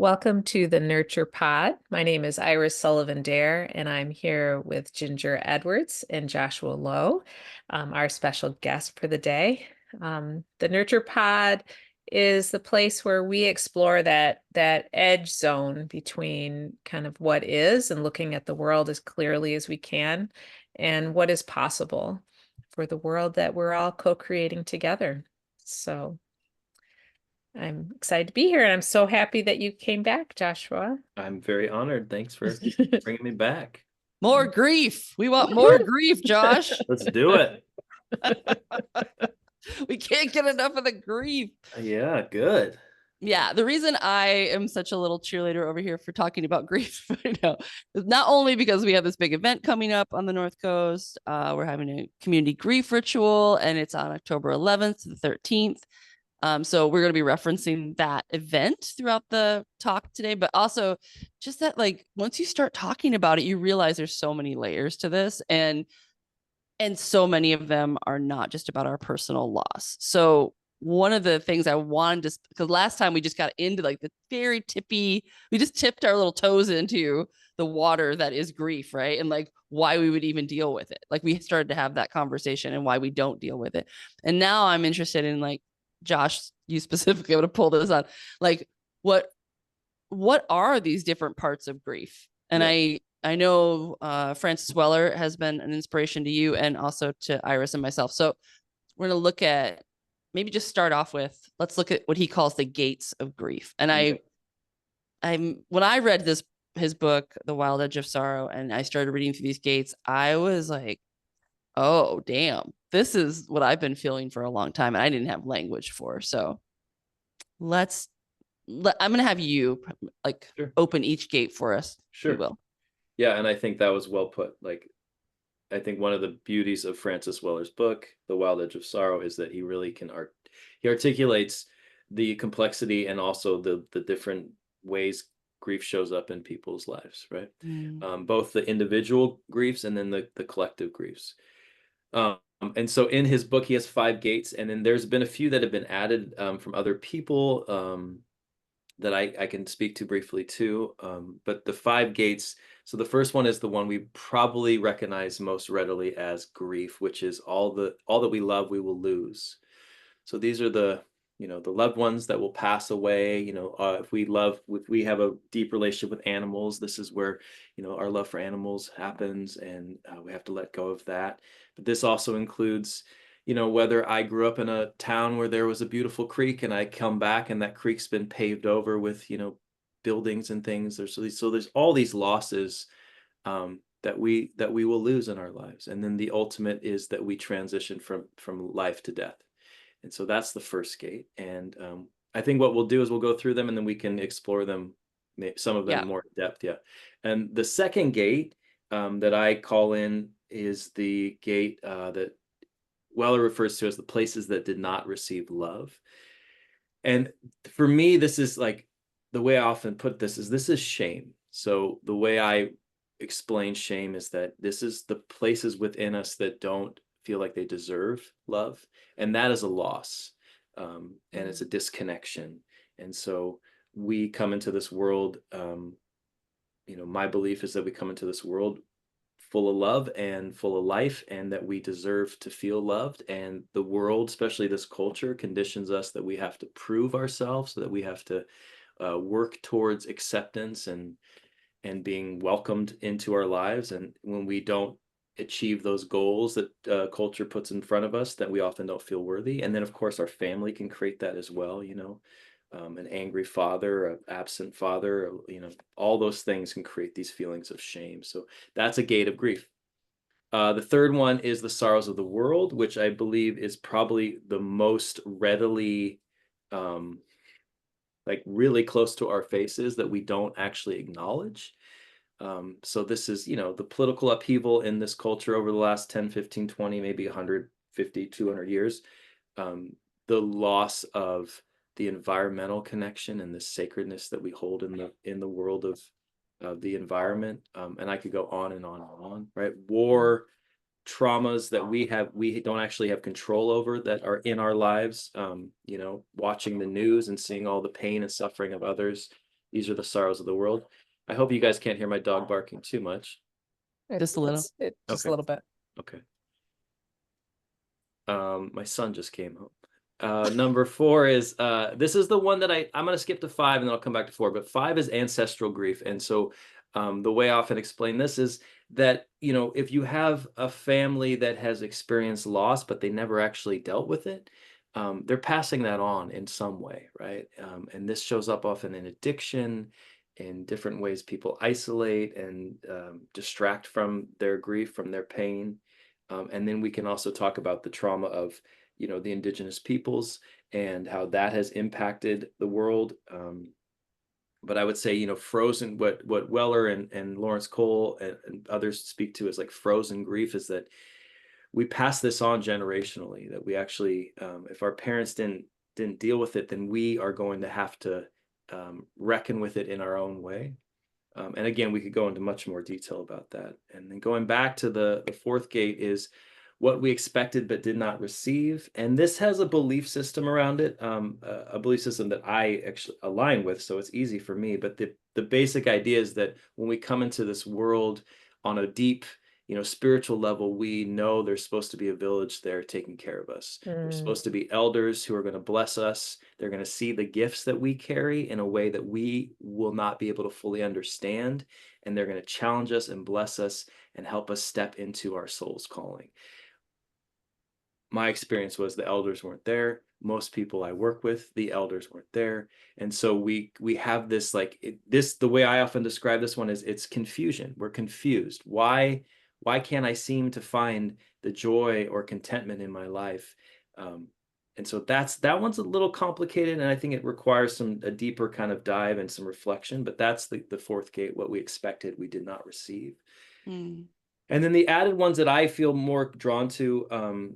Welcome to the Nurture Pod. My name is Iris Sullivan Dare, and I'm here with Ginger Edwards and Joshua Lowe, our special guest for the day. The Nurture Pod is the place where we explore that edge zone between kind of what is and looking at the world as clearly as we can, and what is possible for the world that we're all co-creating together. So I'm excited to be here, and I'm so happy that you came back, Joshua. I'm very honored. Thanks for bringing me back. More grief. We want more grief, Josh. Let's do it. We can't get enough of the grief. Yeah, good. Yeah, the reason I am such a little cheerleader over here for talking about grief right now is not only because we have this big event coming up on the North Coast. We're having a community grief ritual, and it's on October 11th to the 13th. So we're going to be referencing that event throughout the talk today, but also just that, like, once you start talking about it, you realize there's so many layers to this, and so many of them are not just about our personal loss. So one of the things I wanted to, because last time we just got into like the very tippy, we just tipped our little toes into the water that is grief, right? And like why we would even deal with it. Like we started to have that conversation and why we don't deal with it. And now I'm interested in, like, Josh, you specifically, I'm going to pull this on, like what are these different parts of grief? And yeah. I know Francis Weller has been an inspiration to you and also to Iris and myself. So we're going to look at, maybe just start off with, let's look at what he calls the gates of grief. And when I read his book, The Wild Edge of Sorrow, and I started reading through these gates, I was like, oh, damn, this is what I've been feeling for a long time, and I didn't have language for. So I'm going to have you Sure. Open each gate for us. Sure. You will. Yeah, and I think that was well put. Like, I think one of the beauties of Francis Weller's book, The Wild Edge of Sorrow, is that he really he articulates the complexity and also the different ways grief shows up in people's lives, right? Both the individual griefs and then the collective griefs. And so in his book, he has 5 gates, and then there's been a few that have been added from other people that I can speak to briefly too. But the 5 gates, so the first one is the one we probably recognize most readily as grief, which is all that we love, we will lose. So these are the loved ones that will pass away. If we have a deep relationship with animals, this is where, our love for animals happens, and we have to let go of that. But this also includes, whether I grew up in a town where there was a beautiful creek and I come back and that creek's been paved over with, buildings and things. There's all these losses that we will lose in our lives. And then the ultimate is that we transition from life to death. And so that's the first gate. And I think what we'll do is we'll go through them and then we can explore them, some of them more in depth. Yeah. And the second gate that I call in is the gate that Weller refers to as the places that did not receive love. And for me, this is like, the way I often put this is shame. So the way I explain shame is that this is the places within us that don't feel like they deserve love, and that is a loss, and it's a disconnection. And so we come into this world, my belief is that we come into this world full of love and full of life, and that we deserve to feel loved. And the world, especially this culture, conditions us that we have to prove ourselves, so that we have to work towards acceptance and being welcomed into our lives. And when we don't achieve those goals that culture puts in front of us, that we often don't feel worthy. And then of course our family can create that as well. An angry father, an absent father, all those things can create these feelings of shame. So that's a gate of grief. The third one is the sorrows of the world, which I believe is probably the most readily really close to our faces, that we don't actually acknowledge. So this is, the political upheaval in this culture over the last 10, 15, 20, maybe 150, 200 years. The loss of the environmental connection and the sacredness that we hold in the world of the environment. And I could go on and on and on, right? War, traumas that we don't actually have control over, that are in our lives. Watching the news and seeing all the pain and suffering of others, These are the sorrows of the world. I hope you guys can't hear my dog barking too much. Just a little. Just a Okay. little bit. Okay. My son just came home. Number 4 is this is the one that I'm going to skip to 5 and then I'll come back to 4. But 5 is ancestral grief, and so the way I often explain this is that, you know, if you have a family that has experienced loss but they never actually dealt with it, they're passing that on in some way, right? And this shows up often in addiction, in different ways people isolate and distract from their grief, from their pain. And then we can also talk about the trauma of, you know, the indigenous peoples and how that has impacted the world. But I would say, you know, frozen, what Weller and Lawrence Cole and others speak to as like frozen grief, is that we pass this on generationally, that we actually, if our parents didn't deal with it, then we are going to have to reckon with it in our own way. And again, we could go into much more detail about that. And then going back to the 4th gate is what we expected but did not receive. And this has a belief system around it, a belief system that I actually align with, so it's easy for me. But the basic idea is that when we come into this world on a deep, you know, spiritual level, we know there's supposed to be a village there taking care of us. There's supposed to be elders who are going to bless us. They're going to see the gifts that we carry in a way that we will not be able to fully understand. And they're going to challenge us and bless us and help us step into our soul's calling. My experience was the elders weren't there. Most people I work with, the elders weren't there. And so we have this, like, the way I often describe this one is it's confusion. We're confused. Why can't I seem to find the joy or contentment in my life? And so that one's a little complicated, and I think it requires a deeper kind of dive and some reflection. But that's the 4th gate, what we expected, we did not receive. And then the added ones that I feel more drawn to,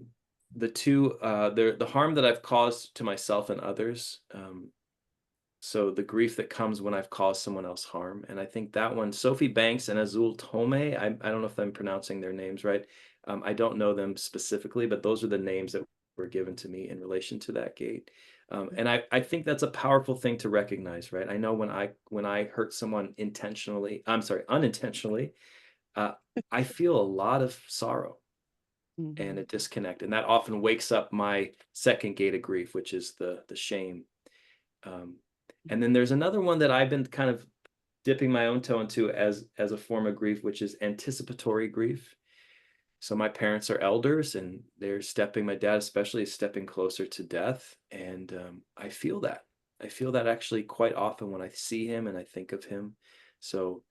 the 2, the harm that I've caused to myself and others. So the grief that comes when I've caused someone else harm. And I think that one, Sophie Banks and Azul Tome, I don't know if I'm pronouncing their names right. I don't know them specifically, but those are the names that were given to me in relation to that gate. And I think that's a powerful thing to recognize, right? I know when I hurt someone unintentionally, I feel a lot of sorrow and a disconnect. And that often wakes up my 2nd gate of grief, which is the shame. And then there's another one that I've been kind of dipping my own toe into as a form of grief, which is anticipatory grief. So my parents are elders, and my dad especially is stepping closer to death. And I feel that. I feel that actually quite often when I see him and I think of him. So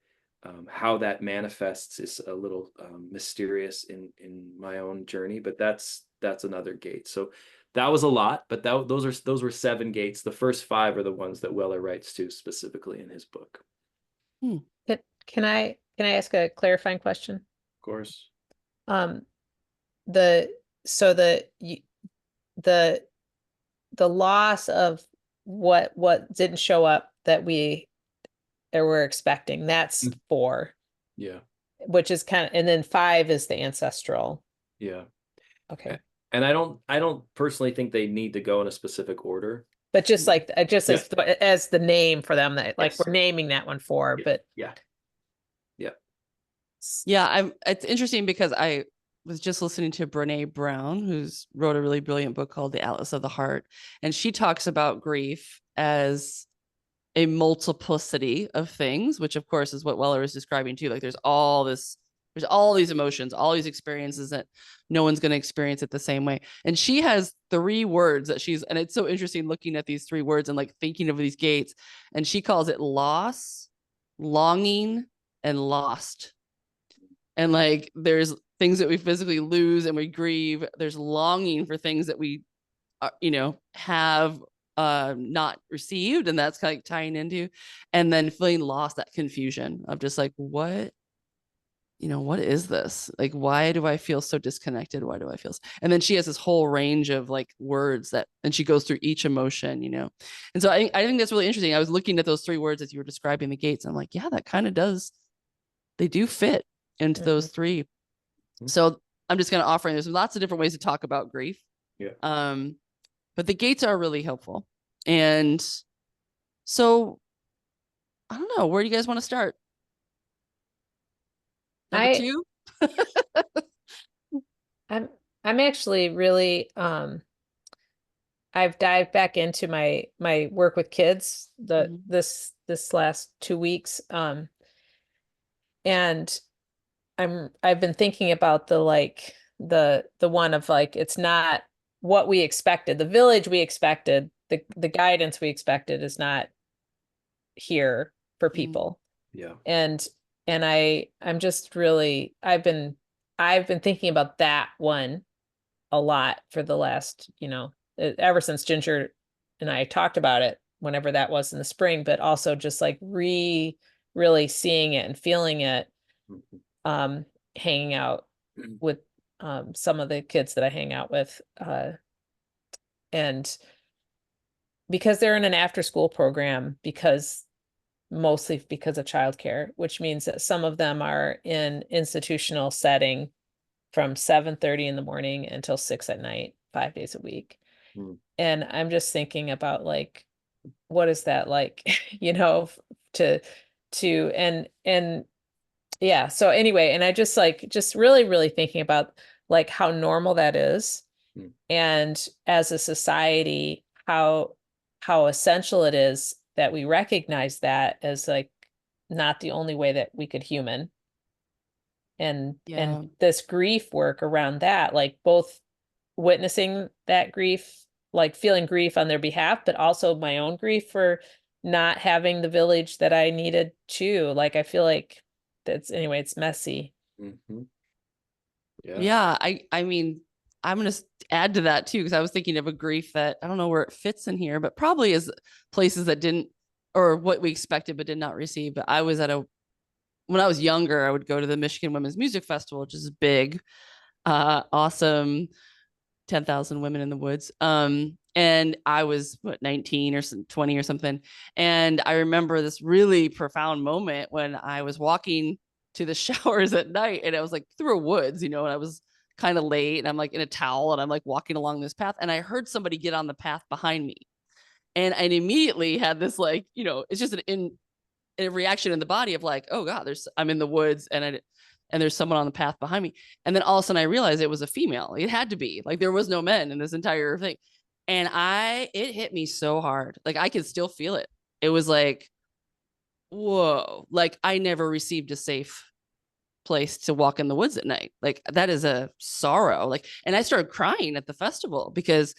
how that manifests is a little mysterious in my own journey, but that's another gate. So that was a lot, but those were 7 gates. The first 5 are the ones that Weller writes to specifically in his book. Can I ask a clarifying question? Of course. The loss of what didn't show up that we're expecting, that's 4. Yeah. Which is and then 5 is the ancestral. Yeah. Okay. And I don't personally think they need to go in a specific order. But just like as the name for them, that like we're naming that one 4, but yeah. It's interesting because I was just listening to Brene Brown, who's wrote a really brilliant book called The Atlas of the Heart. And she talks about grief as a multiplicity of things, which of course is what Weller is describing too. Like there's all these emotions, all these experiences that no one's going to experience it the same way. And she has 3 words that and it's so interesting looking at these 3 words and like thinking of these gates. And she calls it loss, longing, and lost. And like, there's things that we physically lose and we grieve. There's longing for things that we, have not received. And that's kind of tying into, and then feeling lost, that confusion of just like, what is this? Like, why do I feel so disconnected? Why do I feel and then she has this whole range of like words and she goes through each emotion, And so I think that's really interesting. I was looking at those 3 words as you were describing the gates. And I'm like, yeah, that kind of they do fit into those 3. So I'm just going to offer, there's lots of different ways to talk about grief. Yeah. But the gates are really helpful. And so I don't know. Where do you guys want to start? Number I two? I'm I'm actually really I've dived back into my work with kids Mhm. this last 2 weeks. And I've been thinking about the like the one of like it's not what we expected. The village we expected, the guidance we expected is not here for Mhm. people. Yeah. And I'm just really I've been thinking about that one a lot for the last, ever since Ginger and I talked about it, whenever that was in the spring, but also just like really seeing it and feeling it, Mhm. um, hanging out with some of the kids that I hang out with. And because they're in an after school program, mostly because of childcare, which means that some of them are in institutional setting from 7:30 in the morning until 6 at night, 5 days a week. Mm. And I'm just thinking about like, what is that like, you know, to and yeah. So anyway, and I just like just really thinking about like how normal that is. Mm. And as a society, how essential it is that we recognize that as like not the only way that we could human. And Yeah. this grief work around that, like both witnessing that grief, like feeling grief on their behalf, but also my own grief for not having the village that I needed too. Like I feel like that's anyway, it's messy. Mhm. Yeah. Yeah. I mean, I'm going to add to that too, because I was thinking of a grief that I don't know where it fits in here, but probably is places that didn't, or what we expected but did not receive. But I was when I was younger, I would go to the Michigan Women's Music Festival, which is big, awesome, 10,000 women in the woods. And I was 19 or 20 or something. And I remember this really profound moment when I was walking to the showers at night, and I was like through a woods, and I was kind of late, and I'm like in a towel, and I'm like walking along this path, and I heard somebody get on the path behind me. And I immediately had this like, it's just a reaction in the body of like, oh God, I'm in the woods, and there's someone on the path behind me. And then all of a sudden I realized it was a female. It had to be, like, there was no men in this entire thing. And it hit me so hard. Like I could still feel it. It was like, whoa, like I never received a safe place to walk in the woods at night. Like that is a sorrow. Like, and I started crying at the festival because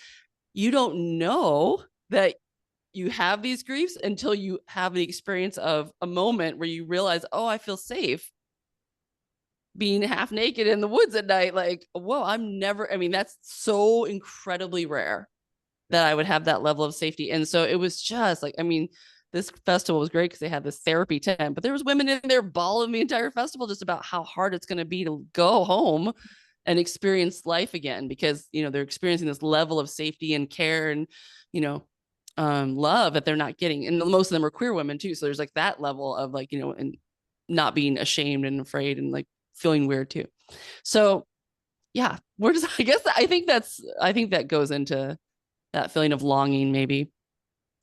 you don't know that you have these griefs until you have the experience of a moment where you realize, oh, I feel safe being half naked in the woods at night. Like, whoa, I mean, that's so incredibly rare that I would have that level of safety. And so it was just like, I mean, this festival was great because they had this therapy tent, but there was women in there bawling the entire festival just about how hard it's going to be to go home and experience life again, because they're experiencing this level of safety and care and you know love that they're not getting. And most of them are queer women too, so there's like that level of like, and not being ashamed and afraid and like feeling weird too. So yeah, where does I think that goes into that feeling of longing maybe.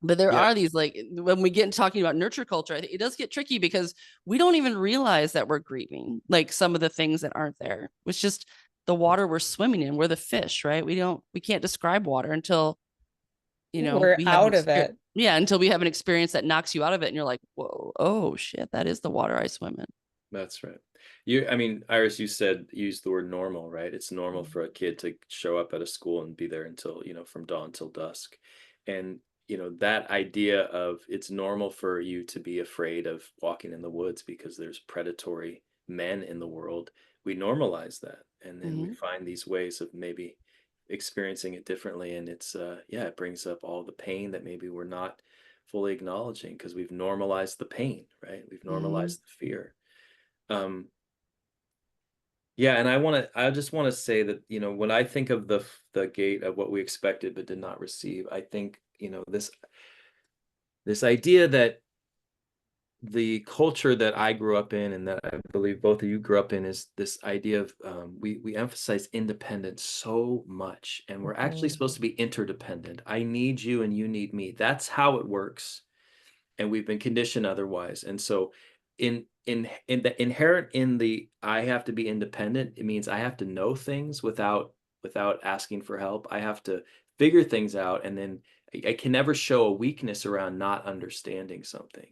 But there Yeah. are these, like, when we get into talking about nurture culture, I think it does get tricky because we don't even realize that we're grieving like some of the things that aren't there. It's just the water we're swimming in. We're the fish, right? We can't describe water until We're we have an out of experience. it. Yeah, until we have an experience that knocks you out of it, and you're like, whoa, oh shit, that is the water I swim in. That's right. I mean, Iris, use the word normal, right? It's normal for a kid to show up at a school and be there until, from dawn till dusk. And, that idea of it's normal for you to be afraid of walking in the woods because there's predatory men in the world. We normalize that. And then we Mm-hmm. find these ways of maybe experiencing it differently. And it brings up all the pain that maybe we're not fully acknowledging because we've normalized the pain, right? We've Mm-hmm. normalized the fear. um yeah, and I just want to say that, when I think of the gate of what we expected but did not receive, I think, this idea that the culture that I grew up in and that I believe both of you grew up in is this idea of, we emphasize independence so much, and we're actually Mhm. supposed to be interdependent. I need you and you need me. That's how it works. and we've been conditioned otherwise. And so in the inherent in the I have to be independent, it means I have to know things without asking for help. I have to figure things out, and then I can never show a weakness around not understanding something,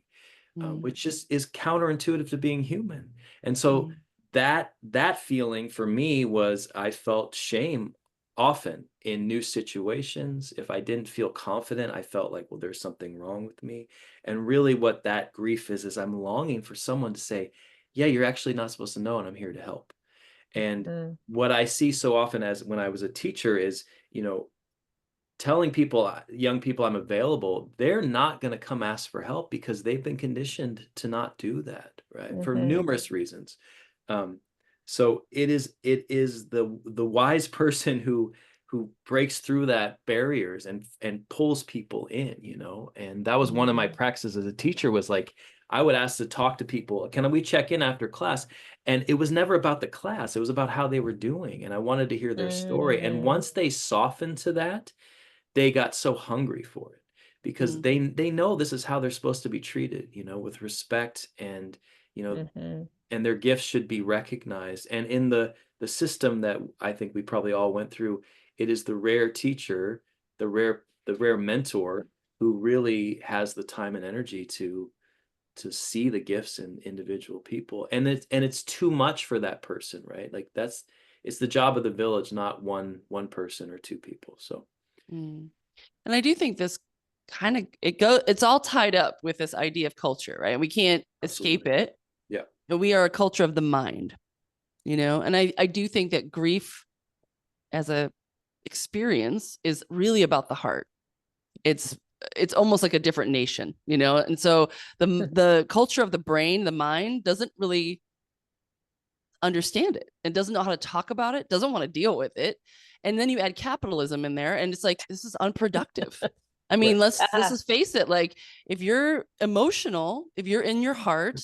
Mm, which just is counterintuitive to being human. And so mm, that feeling for me was I felt shame often in new situations. If I didn't feel confident, I felt like, well, there's something wrong with me. And really what that grief is I'm longing for someone to say, yeah, you're actually not supposed to know, and I'm here to help. And Mm, what I see so often as when I was a teacher is, telling people, young people, I'm available, they're not going to come ask for help because they've been conditioned to not do that, right? For mhm, numerous reasons. Um, so it is the wise person who breaks through that barriers and pulls people in, And that was one of my mm, practices as a teacher was like, I would ask to talk to people. Can we check in after class? And it was never about the class. It was about how they were doing. And I wanted to hear their story. And mm, once they softened to that, they got so hungry for it because mm, they know this is how they're supposed to be treated, with respect, and you know mhm, and their gifts should be recognized. And in the system that I think we probably all went through, it is the rare teacher, the rare mentor who really has the time and energy to see the gifts in individual people. And it's too much for that person, right? Like it's the job of the village, not one person or two people. So mm. And I do think this it's all tied up with this idea of culture, right? We can't escape absolutely. it. Yeah. And we are a culture of the mind, And I do think that grief as a experience is really about the heart. It's it's almost like a different nation. And so the culture of the brain, the mind doesn't really understand it and doesn't know how to talk about it, doesn't want to deal with it. And then you add capitalism in there and it's like this is unproductive. I Right. mean, let's ah, just face it, like if you're emotional, if you're in your heart,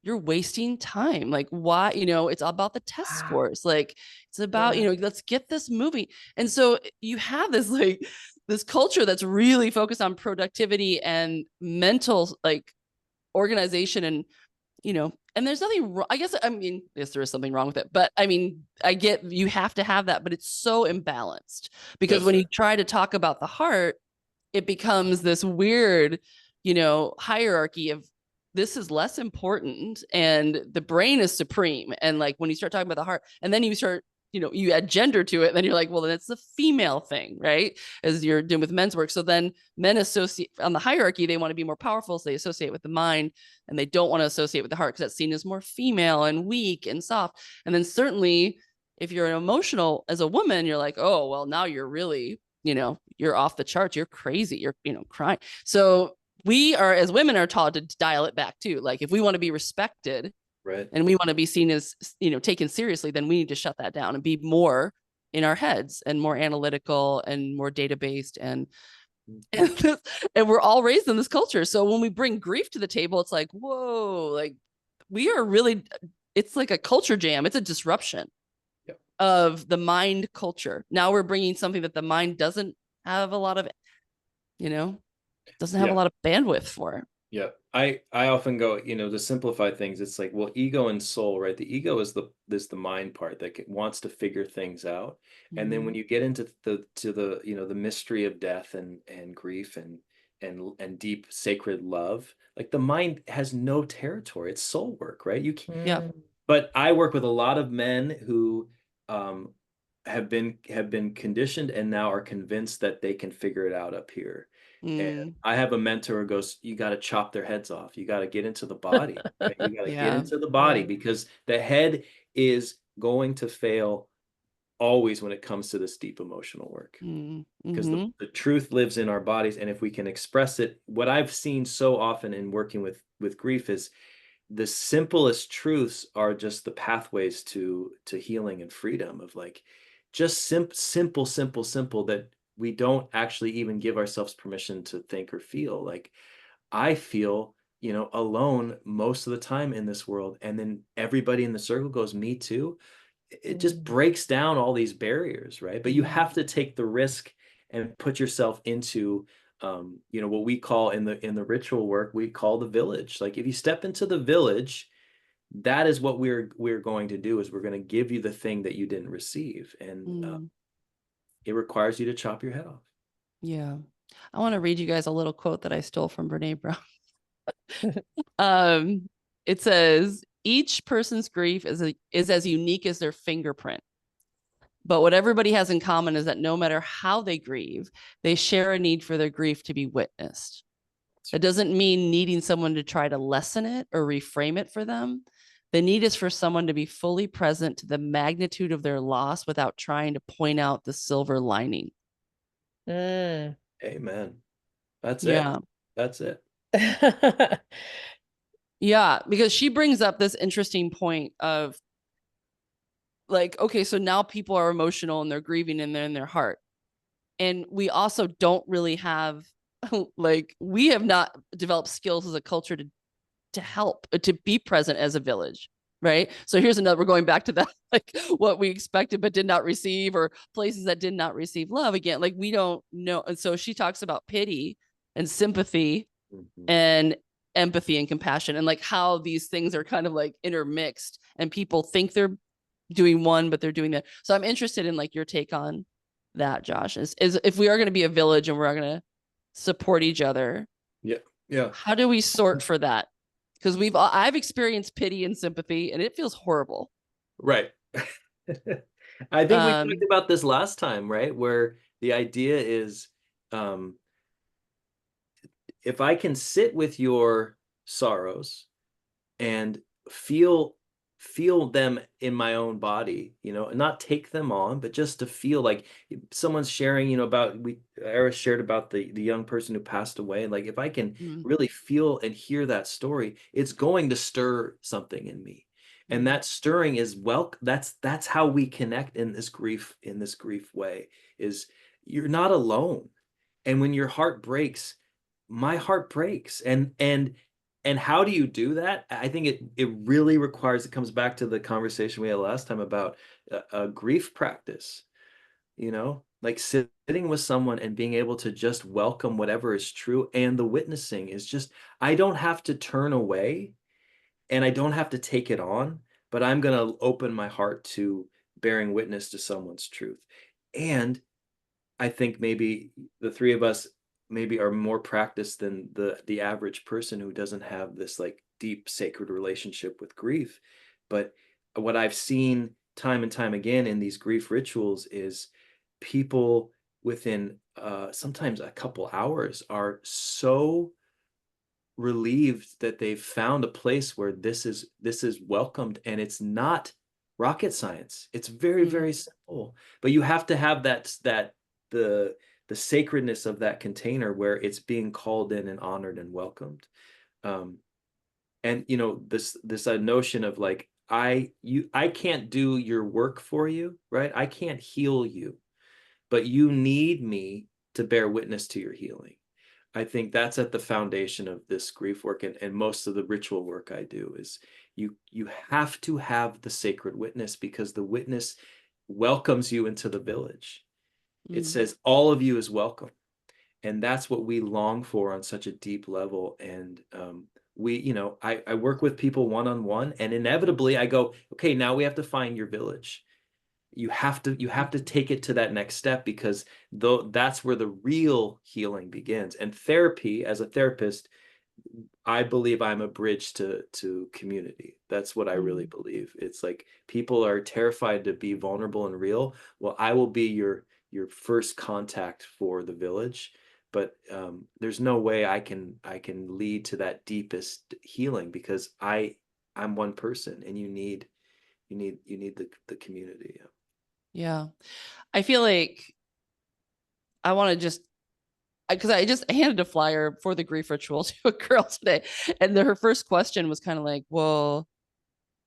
you're wasting time. Like why, it's about the test wow, scores. Like it's about, yeah, let's get this movie. And so you have this culture that's really focused on productivity and mental like organization and there's nothing wrong. I guess, I mean, yes, there is something wrong with it, but I mean, I get you have to have that, but it's so imbalanced because That's when you right. try to talk about the heart, it becomes this weird hierarchy of this is less important and the brain is supreme. And like when you start talking about the heart and then you start, you add gender to it, and then you're like, well, then it's the female thing, right? As you're doing with men's work. So then men associate on the hierarchy, they want to be more powerful. So they associate with the mind and they don't want to associate with the heart because that's seen as more female and weak and soft. And then certainly if you're emotional as a woman, you're like, oh, well, now you're really, you're off the charts. You're crazy. You're, crying. So we are, as women, are taught to dial it back too. Like if we want to be respected Right. and we want to be seen as, taken seriously, then we need to shut that down and be more in our heads and more analytical and more data based and, and we're all raised in this culture. So when we bring grief to the table, it's like, whoa, like we are really, it's like a culture jam. It's a disruption Yeah. of the mind culture. Now we're bringing something that the mind doesn't have a lot of, you know, doesn't have a Yeah. lot of bandwidth for. Yeah. I often go, to simplify things, it's like, well, ego and soul, right? The ego is the mind part that wants to figure things out. And then when Mm, you get into the mystery of death and grief and deep sacred love, like the mind has no territory. It's soul work, right? yeah. mm, But I work with a lot of men who um, have been conditioned and now are convinced that they can figure it out up here. And Mm, I have a mentor who goes, "You got to chop their heads off. You got to get into the body. Right? You got to get yeah. into the body yeah, because the head is going to fail always when it comes to this deep emotional work." Mm, Because the, mm-hmm. the truth lives in our bodies, and if we can express it, what I've seen so often in working with grief is the simplest truths are just the pathways to healing and freedom of like just simple that we don't actually even give ourselves permission to think or feel. Like I feel, alone most of the time in this world, and then everybody in the circle goes, me too. It just mm, breaks down all these barriers, right? But you Mm, have to take the risk and put yourself into you know, what we call in the ritual work, we call the village. Like if you step into the village, that is what we're going to do, is we're going to give you the thing that you didn't receive. And it requires you to chop your head off. Yeah. I want to read you guys a little quote that I stole from Brene Brown. It says, each person's grief is as unique as their fingerprint. But what everybody has in common is that no matter how they grieve, they share a need for their grief to be witnessed. That doesn't mean needing someone to try to lessen it or reframe it for them. The need is for someone to be fully present to the magnitude of their loss without trying to point out the silver lining. Mm. Amen. That's Yeah. it. That's it. Yeah, because she brings up this interesting point of like, okay, so now people are emotional and they're grieving and they're in their heart. And we also don't really have like, we have not developed skills as a culture to help, to be present as a village. Right. So here's another, we're going back to that, like what we expected but did not receive, or places that did not receive love again. Like we don't know. And so she talks about pity and sympathy and empathy and compassion, and like how these things are kind of like intermixed and people think they're doing one, but they're doing that. So I'm interested in like your take on that, Josh, is if we are going to be a village and we're going to support each other. Yeah. Yeah. How do we sort for that? Because I've experienced pity and sympathy and it feels horrible. Right. I think we talked about this last time, right? Where the idea is, if I can sit with your sorrows and feel them in my own body, you know, and not take them on, but just to feel like someone's sharing, you know, about Iris shared about the young person who passed away. And like, if I can really feel and hear that story, it's going to stir something in me. And that stirring is that's how we connect in this grief way, is you're not alone. And when your heart breaks, my heart breaks. And how do you do that? I think it really requires, it comes back to the conversation we had last time about a grief practice, you know, like sitting with someone and being able to just welcome whatever is true. And the witnessing is just, I don't have to turn away and I don't have to take it on, but I'm going to open my heart to bearing witness to someone's truth. And I think maybe the three of us maybe are more practiced than the average person who doesn't have this like deep sacred relationship with grief. But what I've seen time and time again in these grief rituals is people within sometimes a couple hours are so relieved that they've found a place where this is welcomed, and it's not rocket science. It's very, very simple, but you have to have the sacredness of that container where it's being called in and honored and welcomed. And you know, this notion of like, I can't do your work for you, right? I can't heal you, but you need me to bear witness to your healing. I think that's at the foundation of this grief work, and most of the ritual work I do is you have to have the sacred witness, because the witness welcomes you into the village. It says all of you is welcome. And that's what we long for on such a deep level. And we, you know, I work with people one-on-one, and inevitably I go, okay, now we have to find your village. You have to take it to that next step, because though that's where the real healing begins. And therapy, as a therapist, I believe I'm a bridge to community. That's what I really believe. It's like people are terrified to be vulnerable and real. Well, I will be your first contact for the village. But there's no way I can lead to that deepest healing, because I'm one person, and you need the community. Yeah. I feel like I want to just, because I just handed a flyer for the grief ritual to a girl today, and her first question was kind of like, well,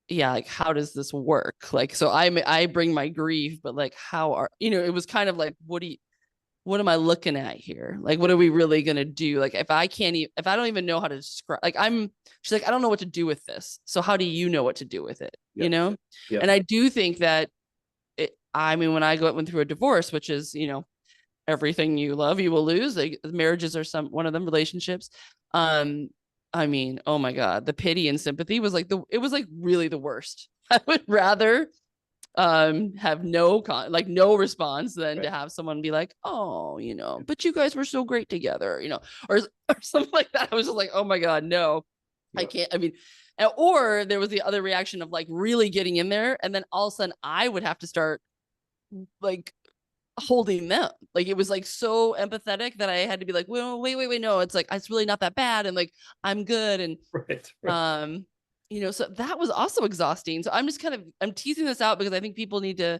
yeah, like how does this work? Like, so I bring my grief, but like how are, you know, it was kind of like, what am I looking at here? Like, what are we really gonna do? Like, if I don't even know how to describe, like she's like, I don't know what to do with this. So how do you know what to do with it? Yeah. You know? Yeah. And I do think that I mean, when I went through a divorce, which is, you know, everything you love you will lose. Like, marriages are one of them, relationships. I mean, oh my God, the pity and sympathy was like it was like really the worst. I would rather have no response than to have someone be like, oh, but you guys were so great together, or something like that. I was just like, oh my God, no, I can't. I mean, or there was the other reaction of like really getting in there, and then all of a sudden I would have to start like holding them. Like, it was like so empathetic that I had to be like, well, wait, no, it's like, it's really not that bad, and like, I'm good. And Right. so that was also exhausting. So I'm teasing this out because I think people need to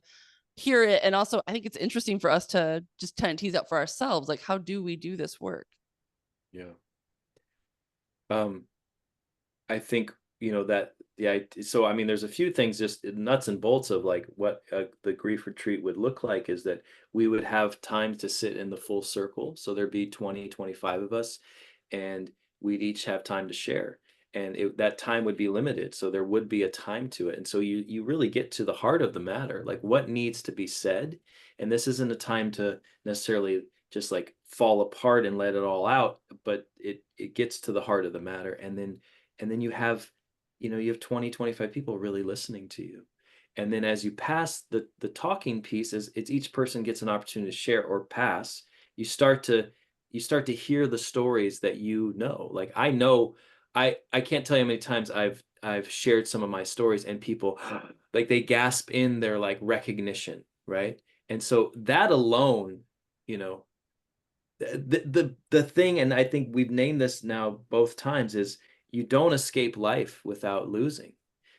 hear it. And also I think it's interesting for us to just kind of tease out for ourselves, like, how do we do this work? Yeah. I think, that so I mean, there's a few things, just nuts and bolts of like what the grief retreat would look like is that we would have time to sit in the full circle. So there'd be 20, 25 of us, and we'd each have time to share. And that time would be limited. So there would be a time to it. And so you really get to the heart of the matter, like what needs to be said. And this isn't a time to necessarily just like fall apart and let it all out, but it gets to the heart of the matter. And then you have 20, 25 people really listening to you. And then as you pass the talking piece, as it's each person gets an opportunity to share or pass, you start to hear the stories that like I know. I can't tell you how many times I've shared some of my stories and people like they gasp in their like recognition, right? And so that alone, you know the thing, and I think we've named this now both times, is you don't escape life without losing.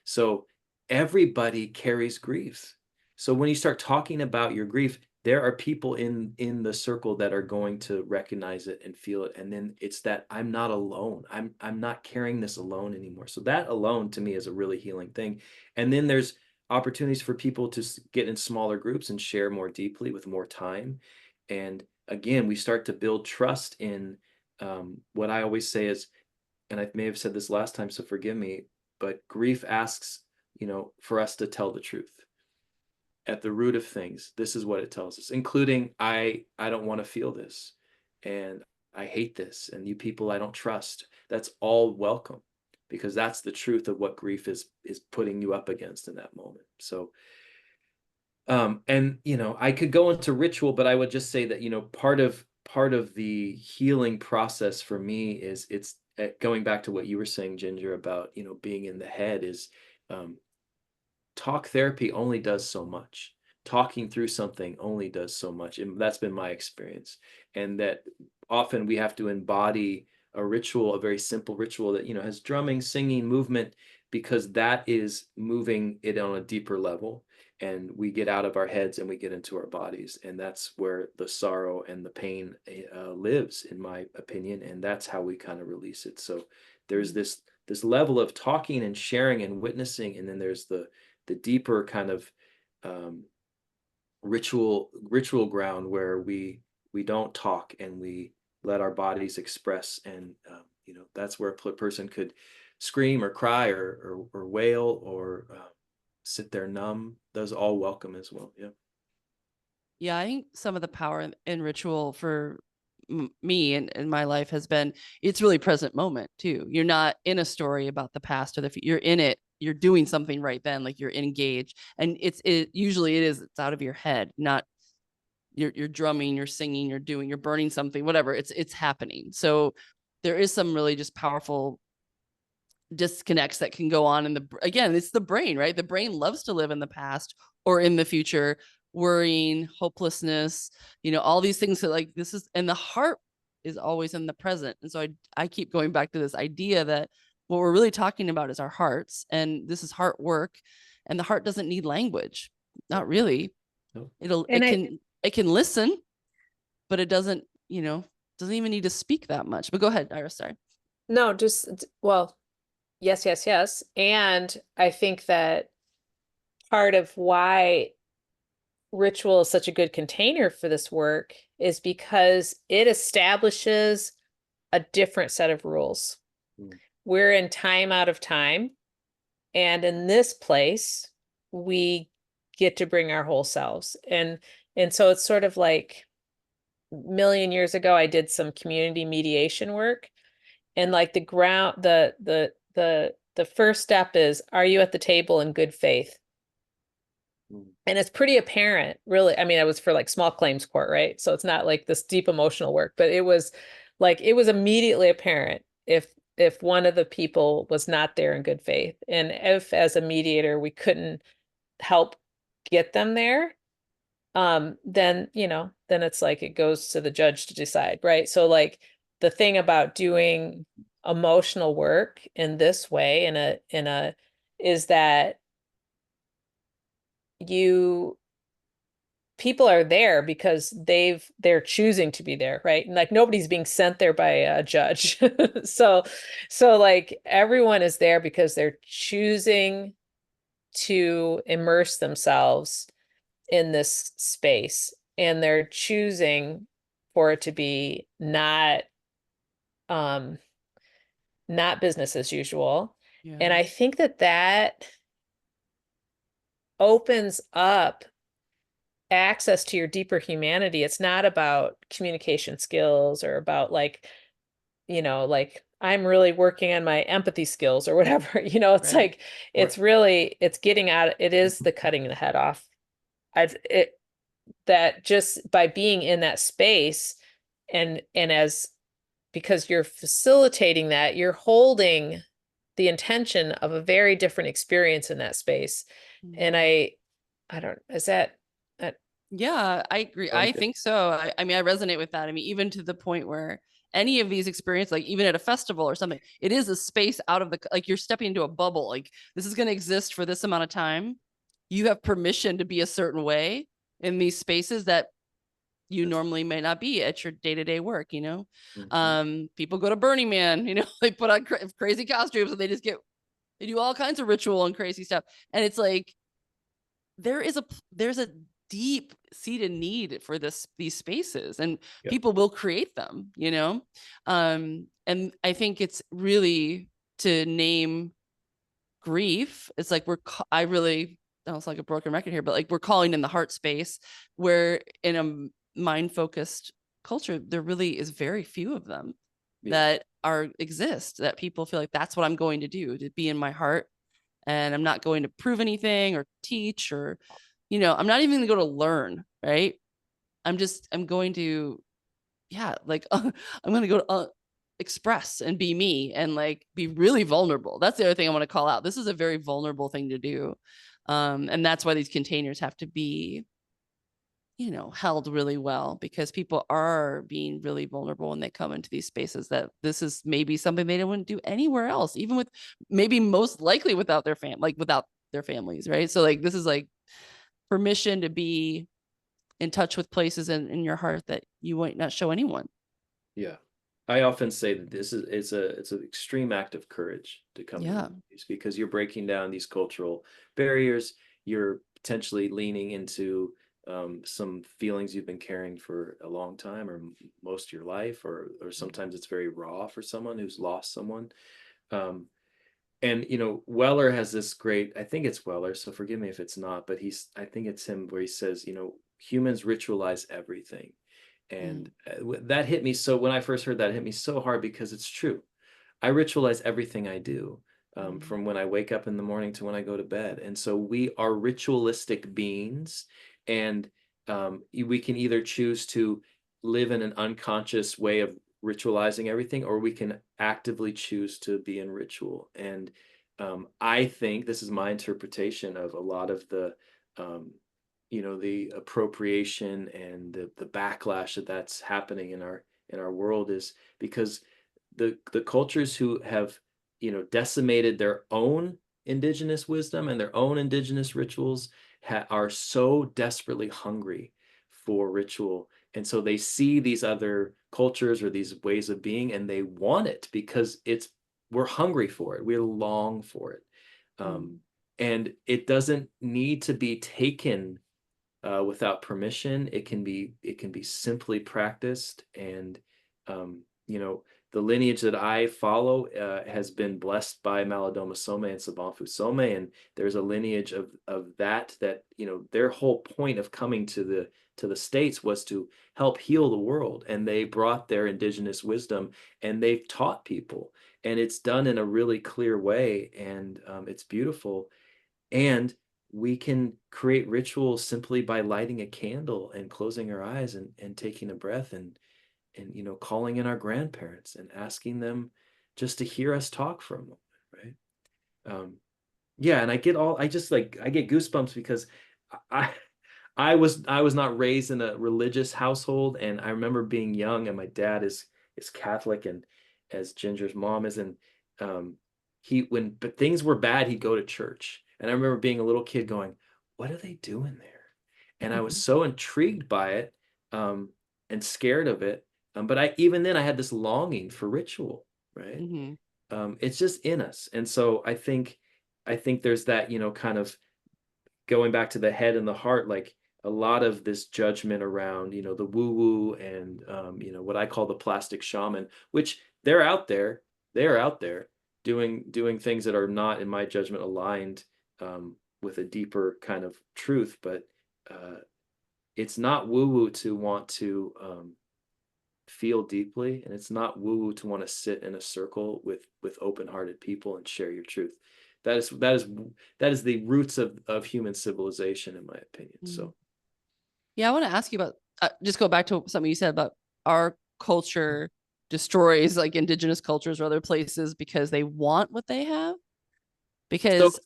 So everybody carries grief. So when you start talking about your grief, there are people in the circle that are going to recognize it and feel it. And then it's that I'm not alone. I'm not carrying this alone anymore. So that alone to me is a really healing thing. And then there's opportunities for people to get in smaller groups and share more deeply with more time. And again, we start to build trust in what I always say is, and I may have said this last time, so forgive me, but grief asks, for us to tell the truth. At the root of things, this is what it tells us, including I don't want to feel this, and I hate this, and you people I don't trust. That's all welcome, because that's the truth of what grief is putting you up against in that moment. So and I could go into ritual, but I would just say that part of the healing process for me is it's going back to what you were saying, Ginger, about being in the head, is um, talk therapy only does so much. Talking through something only does so much, and that's been my experience. And that often we have to embody a ritual, a very simple ritual that has drumming, singing, movement, because that is moving it on a deeper level, and we get out of our heads and we get into our bodies, and that's where the sorrow and the pain lives, in my opinion, and that's how we kind of release it. So there's this level of talking and sharing and witnessing, and then there's the deeper kind of ritual ground where we don't talk and we let our bodies express. And that's where a person could scream or cry or wail or sit there numb. Those are all welcome as well. Yeah, I think some of the power in ritual for me and in my life has been, it's really present moment too. You're not in a story about the past or you're in it. You're doing something right then, like you're engaged, and usually it's out of your head, not you're drumming, you're singing, you're burning something, whatever. It's happening. So there is some really just powerful disconnects that can go on again, it's the brain, right? The brain loves to live in the past or in the future, worrying, hopelessness, all these things that like this is, and the heart is always in the present. And so I keep going back to this idea that what we're really talking about is our hearts, and this is heart work, and the heart doesn't need language. Not really. No. It can listen, but it doesn't even need to speak that much. But go ahead, Iris. Sorry. No, well, yes, yes, yes. And I think that part of why ritual is such a good container for this work is because it establishes a different set of rules. We're in time out of time. And in this place, we get to bring our whole selves. And so it's sort of like million years ago, I did some community mediation work, and like the first step is, are you at the table in good faith? Mm. And it's pretty apparent, really. I mean, I was for like small claims court, right? So it's not like this deep emotional work, but it was immediately apparent if one of the people was not there in good faith. And if as a mediator we couldn't help get them there, then, then it's like it goes to the judge to decide, right? So like the thing about doing emotional work in this way, is that you people are there because they're choosing to be there, right? And like nobody's being sent there by a judge. So like everyone is there because they're choosing to immerse themselves in this space, and they're choosing for it to be um not business as usual. Yeah. And I think that opens up access to your deeper humanity. It's not about communication skills or about like, like I'm really working on my empathy skills or whatever. It's Right. like it's getting out. It is the cutting the head off. I've it that just by being in that space, and as because you're facilitating that, you're holding the intention of a very different experience in that space. And Mhm. I don't, is that Yeah, I agree. Sounds I good. think so. I mean, I resonate with that. I mean, even to the point where any of these experiences, like even at a festival or something, it is a space out of the, like you're stepping into a bubble. Like this is going to exist for this amount of time. You have permission to be a certain way in these spaces that you That's normally may not be at your day-to-day work, Mhm. People go to Burning Man, they put on crazy costumes and they do all kinds of ritual and crazy stuff. And it's like, there's a deep seated need for these spaces, and Yeah. people will create them, and I think it's really to name grief. It's like I really sounds like a broken record here, but like we're calling in the heart space, where in a mind focused culture there really is very few of them Yeah. that exist, that people feel like that's what I'm going to do, to be in my heart, and I'm not going to prove anything or teach, or I'm not even going to go to learn, right? I'm going to, yeah, like I'm going to go to express and be me and like be really vulnerable. That's the other thing I want to call out. This is a very vulnerable thing to do. And that's why these containers have to be, held really well, because people are being really vulnerable when they come into these spaces, that this is maybe something they wouldn't do anywhere else, even with maybe most likely without their without their families, right? So like this is like permission to be in touch with places in your heart that you might not show anyone. Yeah. I often say that it's an extreme act of courage to come Yeah. into these, because you're breaking down these cultural barriers. You're potentially leaning into some feelings you've been carrying for a long time, or most of your life, or sometimes it's very raw for someone who's lost someone. Um, and Weller has this great, I think it's Weller, so forgive me if it's not, but I think it's him, where he says, humans ritualize everything. Mm. And that hit me. So when I first heard that, it hit me so hard, because it's true. I ritualize everything I do, Mm. from when I wake up in the morning to when I go to bed. And so we are ritualistic beings, and we can either choose to live in an unconscious way of ritualizing everything, or we can actively choose to be in ritual. And I think this is my interpretation of a lot of um, the appropriation and the backlash that's happening in our world, is because the cultures who have decimated their own indigenous wisdom and their own indigenous rituals are so desperately hungry for ritual, and so they see these other cultures or these ways of being, and they want it, because we're hungry for it, we long for it. um, Mm. and it doesn't need to be taken without permission. It can be simply practiced, and um, you know the lineage that I follow has been blessed by Malidoma Some and Sonbonfu Some, and there's a lineage of that their whole point of coming to to the States was to help heal the world. And they brought their indigenous wisdom and they've taught people. And it's done in a really clear way. And it's beautiful. And we can create rituals simply by lighting a candle and closing our eyes and taking a breath and calling in our grandparents and asking them just to hear us talk for a moment, right? Yeah, and I get goosebumps because I I was not raised in a religious household, and I remember being young, and my dad is Catholic, and as Ginger's mom is, and but things were bad, he'd go to church, and I remember being a little kid going, "What are they doing there?" And I was so intrigued by it, and scared of it, but even then I had this longing for ritual, right? Mm-hmm. It's just in us, and so I think there's that, kind of going back to the head and the heart, like a lot of this judgment around, the woo woo and, what I call the plastic shaman, which they're out there doing things that are not, in my judgment, aligned with a deeper kind of truth. But it's not woo woo to want to feel deeply, and it's not woo woo to want to sit in a circle with open-hearted people and share your truth. That is the roots of human civilization, in my opinion. So yeah, I want to ask you about just go back to something you said about our culture destroys like indigenous cultures or other places because they want what they have. Because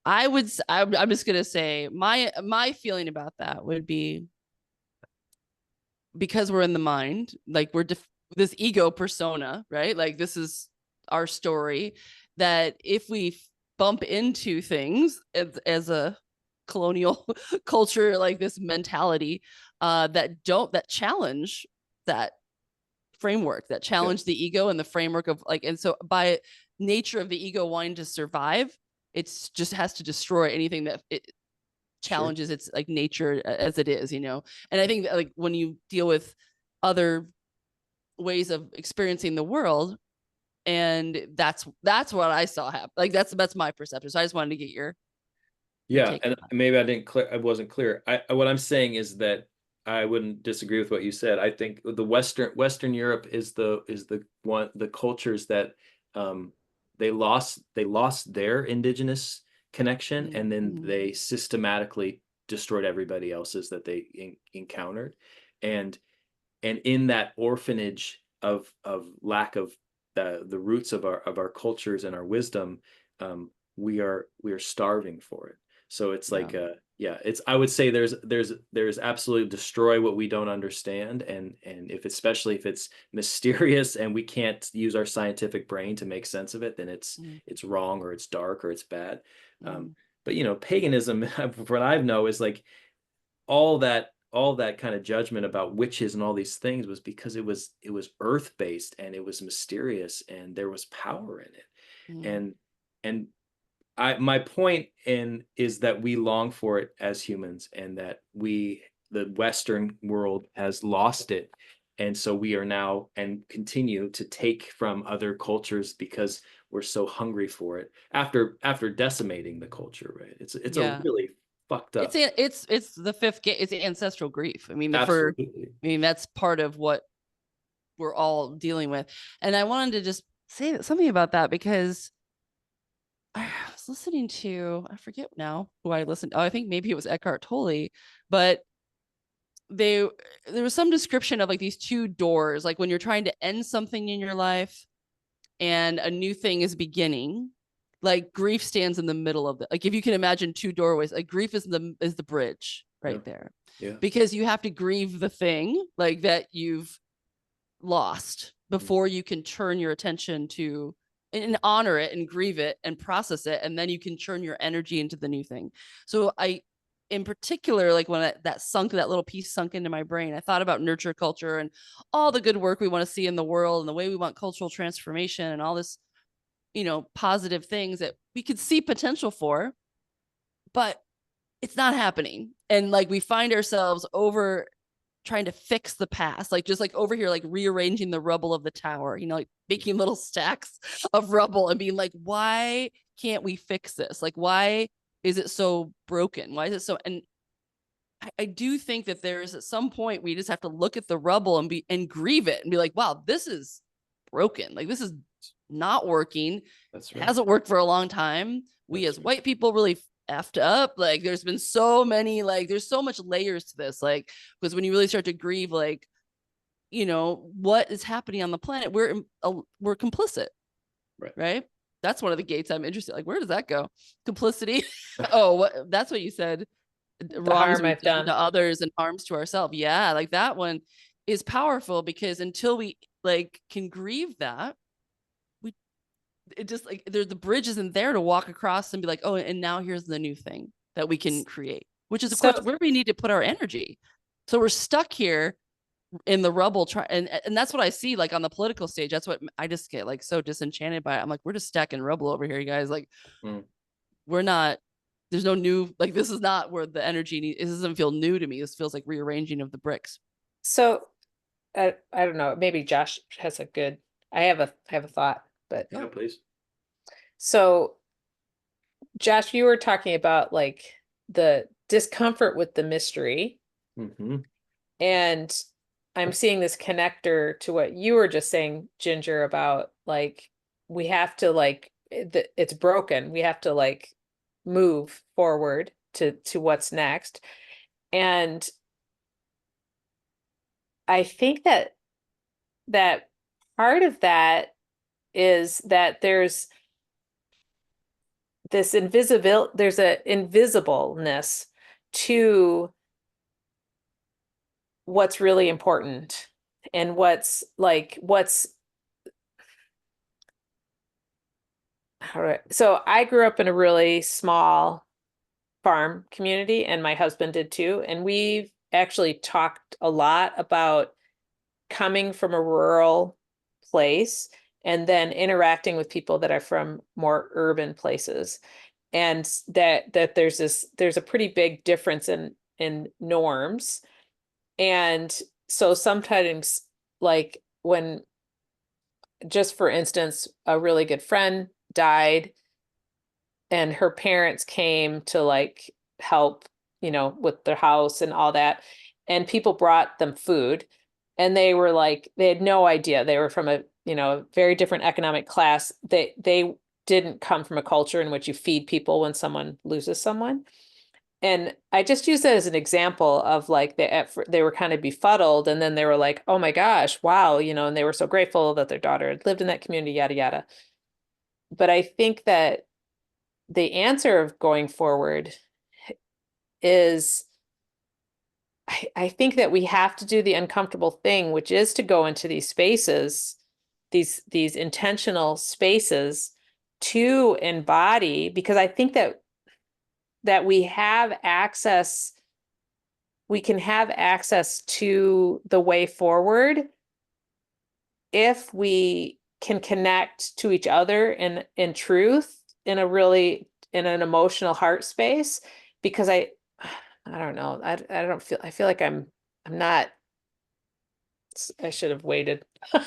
I'm just gonna say my feeling about that would be, because we're in the mind, like this ego persona, right? Like this is our story, that if we bump into things as a colonial culture, like this mentality that challenge that framework, that challenge the ego and the framework of like, and so by nature of the ego wanting to survive, it's just has to destroy anything that it challenges its like nature as it is, and I think that like when you deal with other ways of experiencing the world, and that's what I saw happen. Like that's my perception. So I just wanted to get your take and maybe I wasn't clear. What I'm saying is that I wouldn't disagree with what you said. I think the Western Europe is the cultures that they lost their indigenous connection, and then they systematically destroyed everybody else's that they encountered, and in that orphanage of lack of the roots of our cultures and our wisdom, we are starving for it. So it's like it's, I would say there's absolutely destroy what we don't understand, and especially if it's mysterious and we can't use our scientific brain to make sense of it, then it's wrong, or it's dark, or it's bad. But paganism, what I know is like all that kind of judgment about witches and all these things was because it was earth based, and it was mysterious, and there was power in it. And my point is that we long for it as humans, and that the Western world has lost it. And so we are now and continue to take from other cultures because we're so hungry for it after decimating the culture, right? It's a really fucked up. It's the fifth gate. It's ancestral grief. I mean, that's part of what we're all dealing with. And I wanted to just say something about that, because I was listening to, I forget now who I listened. Oh, I think maybe it was Eckhart Tolle, but there was some description of like these two doors, like when you're trying to end something in your life and a new thing is beginning, like grief stands in the middle of it. Like if you can imagine two doorways, like grief is the bridge right there. Yeah. Because you have to grieve the thing like that you've lost before you can turn your attention to and honor it and grieve it and process it, and then you can turn your energy into the new thing. So in particular, like when that little piece sunk into my brain, I thought about nurture culture and all the good work we want to see in the world and the way we want cultural transformation and all this, positive things that we could see potential for, but it's not happening. And like we find ourselves over trying to fix the past, like just like over here, like rearranging the rubble of the tower, like making little stacks of rubble and being like, why can't we fix this? Like, why is it so broken? Why is it so? And I do think that there is at some point we just have to look at the rubble and grieve it and be like, wow, this is broken. Like this is not working. That's It right. hasn't worked for a long time. We That's as right. white people really effed up. Like there's been so many, like there's so much layers to this. Like, because when you really start to grieve, like, what is happening on the planet, we're complicit. Right. That's one of the gates I'm interested. Like, where does that go? Complicity. Oh, that's what you said. The Wrongs harm we've I've done done. to others and harms to ourselves. Yeah, like that one is powerful, because until we like can grieve that, it just like the bridge isn't there to walk across and be like, oh, and now here's the new thing that we can create, which is of course So, where we need to put our energy. So we're stuck here in the rubble, and that's what I see like on the political stage. That's what I just get like so disenchanted by it. I'm like, we're just stacking rubble over here, you guys. Like, we're not. There's no new, like this is not where the energy. It doesn't feel new to me. This feels like rearranging of the bricks. so I don't know. Maybe Josh has a good. I have a thought, but Yeah, please. so Josh, you were talking about like the discomfort with the mystery, Mm-hmm. and I'm seeing this connector to what you were just saying, Ginger, about like we have to like it's broken. We have to like move forward to what's next. And I think that part of that is that there's a invisibleness to what's really important and what's so I grew up in a really small farm community, and my husband did too, and we've actually talked a lot about coming from a rural place and then interacting with people that are from more urban places, and that there's a pretty big difference in norms. And so sometimes, like when, just for instance, a really good friend died and her parents came to like help, with their house and all that. And people brought them food, and they were like, they had no idea. They were from a, very different economic class. They didn't come from a culture in which you feed people when someone loses someone. And I just use that as an example of like they were kind of befuddled, and then they were like, oh my gosh, wow, and they were so grateful that their daughter had lived in that community, yada yada. But I think that the answer of going forward is I think that we have to do the uncomfortable thing, which is to go into these spaces, these intentional spaces to embody, because I think that we can have access to the way forward if we can connect to each other in truth, in an emotional heart space. Because I don't know, I feel like I'm not. I should have waited. Well,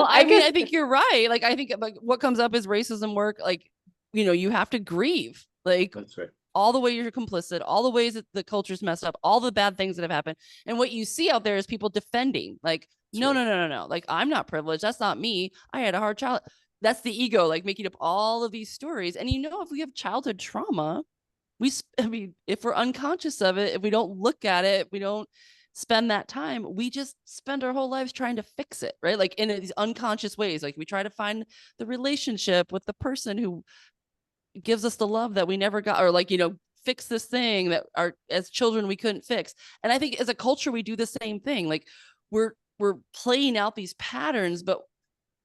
I guess. I think you're right. Like, I think like what comes up is racism work. Like, you have to grieve. Like, That's right. all the way you're complicit, all the ways that the culture's messed up, all the bad things that have happened. And what you see out there is people defending, like, no, no, no, no, no. Like, I'm not privileged. That's not me. I had a hard child. That's the ego, like making up all of these stories. And if we have childhood trauma, if we're unconscious of it, if we don't look at it, we don't spend that time, we just spend our whole lives trying to fix it, right? Like in these unconscious ways, like we try to find the relationship with the person who gives us the love that we never got, or like, fix this thing that as children we couldn't fix. And I think as a culture we do the same thing. Like we're playing out these patterns, but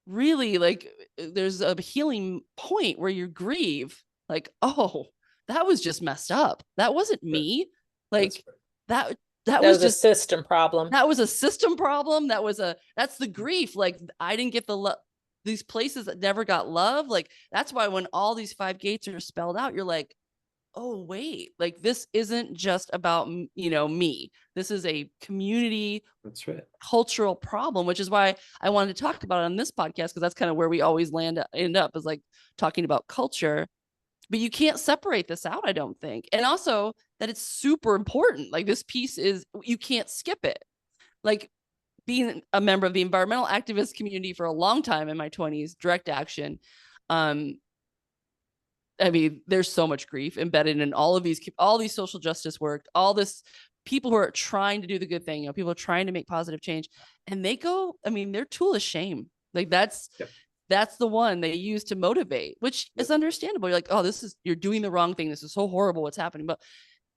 really, like, there's a healing point where you grieve, like, oh, that was just messed up. That wasn't me. Like, that That was was a just system problem. that was a system problem. That's the grief. Like, I didn't get the love. These places that never got love. Like, that's why when all these 5 gates are spelled out, you're like, oh, wait, like this isn't just about, me. This is a community, That's right, cultural problem, which is why I wanted to talk about it on this podcast, because that's kind of where we always end up, is like talking about culture. but you can't separate this out, I don't think. And also that it's super important. Like this piece is, you can't skip it. Like being a member of the environmental activist community for a long time in my 20s, direct action. I mean, there's so much grief embedded in all these social justice work, all this people who are trying to do the good thing, you know, people are trying to make positive change, and they go, I mean, their tool is shame. Like that's the one they use to motivate, which is understandable. You're like, oh, you're doing the wrong thing. This is so horrible what's happening.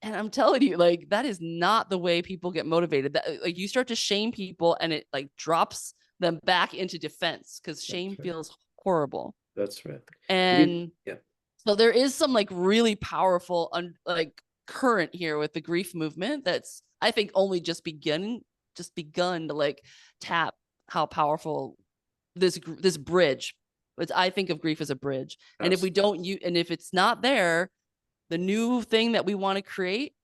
And I'm telling you, like, that is not the way people get motivated. That, like, you start to shame people and it like drops them back into defense because shame feels horrible. That's right. And so there is some like really powerful like current here with the grief movement that's, I think, only just begun to like tap how powerful this bridge. I think of grief as a bridge. Absolutely. And if we don't and if it's not there, the new thing that we want to create,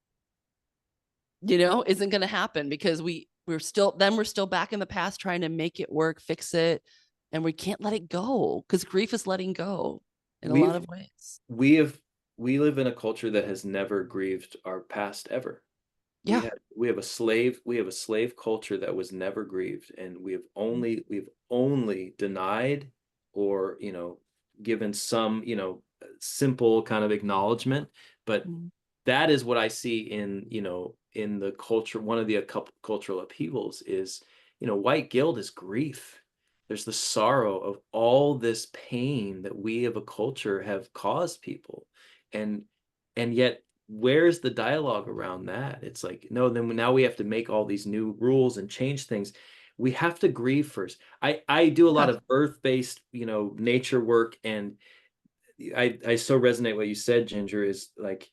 you know, isn't going to happen because we're still back in the past trying to make it work, fix it, and we can't let it go because grief is letting go in a lot of ways. We live in a culture that has never grieved our past ever. Yeah. We have a slave culture that was never grieved, and we've only denied or, you know, given some, you know, simple kind of acknowledgement. But that is what I see in, you know, in the culture. One of the cultural upheavals is, you know, white guilt is grief. There's the sorrow of all this pain that we of a culture have caused people. And yet, where's the dialogue around that? It's like, no, then now we have to make all these new rules and change things. We have to grieve first. I do a lot of earth-based, you know, nature work, and I so resonate what you said, Ginger, is like,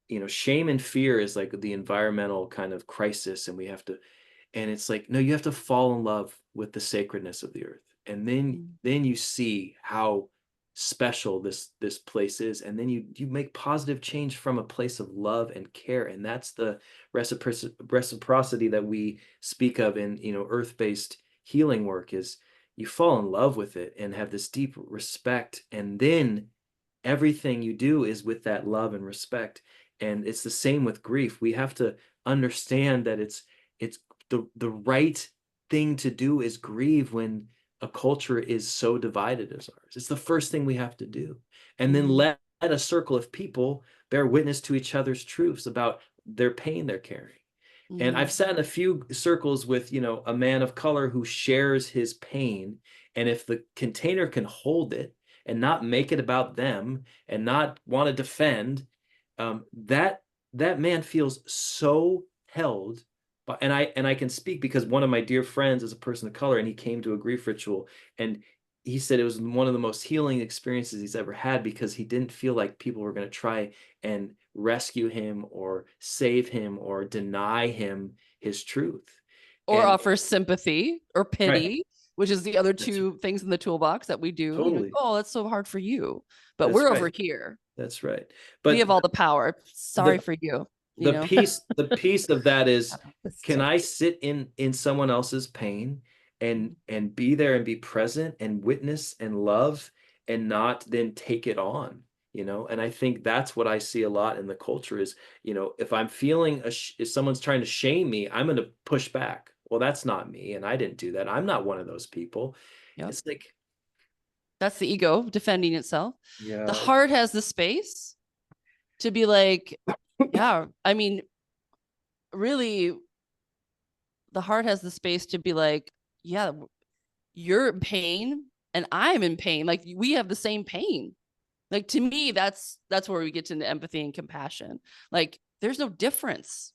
you know, shame and fear is like the environmental kind of crisis, and we have to, and it's like, no, you have to fall in love with the sacredness of the earth, and then you see how special this place is, and then you make positive change from a place of love and care, and that's the reciprocity that we speak of in, you know, earth-based healing work. Is you fall in love with it and have this deep respect, and then everything you do is with that love and respect. And it's the same with grief. We have to understand that it's the right thing to do is grieve when a culture is so divided as ours. It's the first thing we have to do. And then let a circle of people bear witness to each other's truths about their pain they're carrying. And I've sat in a few circles with, you know, a man of color who shares his pain. And if the container can hold it and not make it about them and not want to defend, that man feels so held. And I can speak because one of my dear friends is a person of color, and he came to a grief ritual, and he said it was one of the most healing experiences he's ever had because he didn't feel like people were going to try and rescue him or save him or deny him his truth. Or offer sympathy or pity. Right. Which is the other two things in the toolbox that we do. Totally. You know, oh, that's so hard for you. But we're over here. That's right. But we have all the power. Sorry for you. The piece of that is, can I sit in someone else's pain and be there and be present and witness and love and not then take it on, you know? And I think that's what I see a lot in the culture is, you know, if I'm feeling if someone's trying to shame me, I'm going to push back. Well, that's not me, and I didn't do that. I'm not one of those people. It's like, that's the ego defending itself. Yeah. The heart has the space to be like, yeah, I mean, really, the heart has the space to be like, yeah, you're in pain and I'm in pain. Like we have the same pain. Like to me, that's where we get into empathy and compassion. Like there's no difference.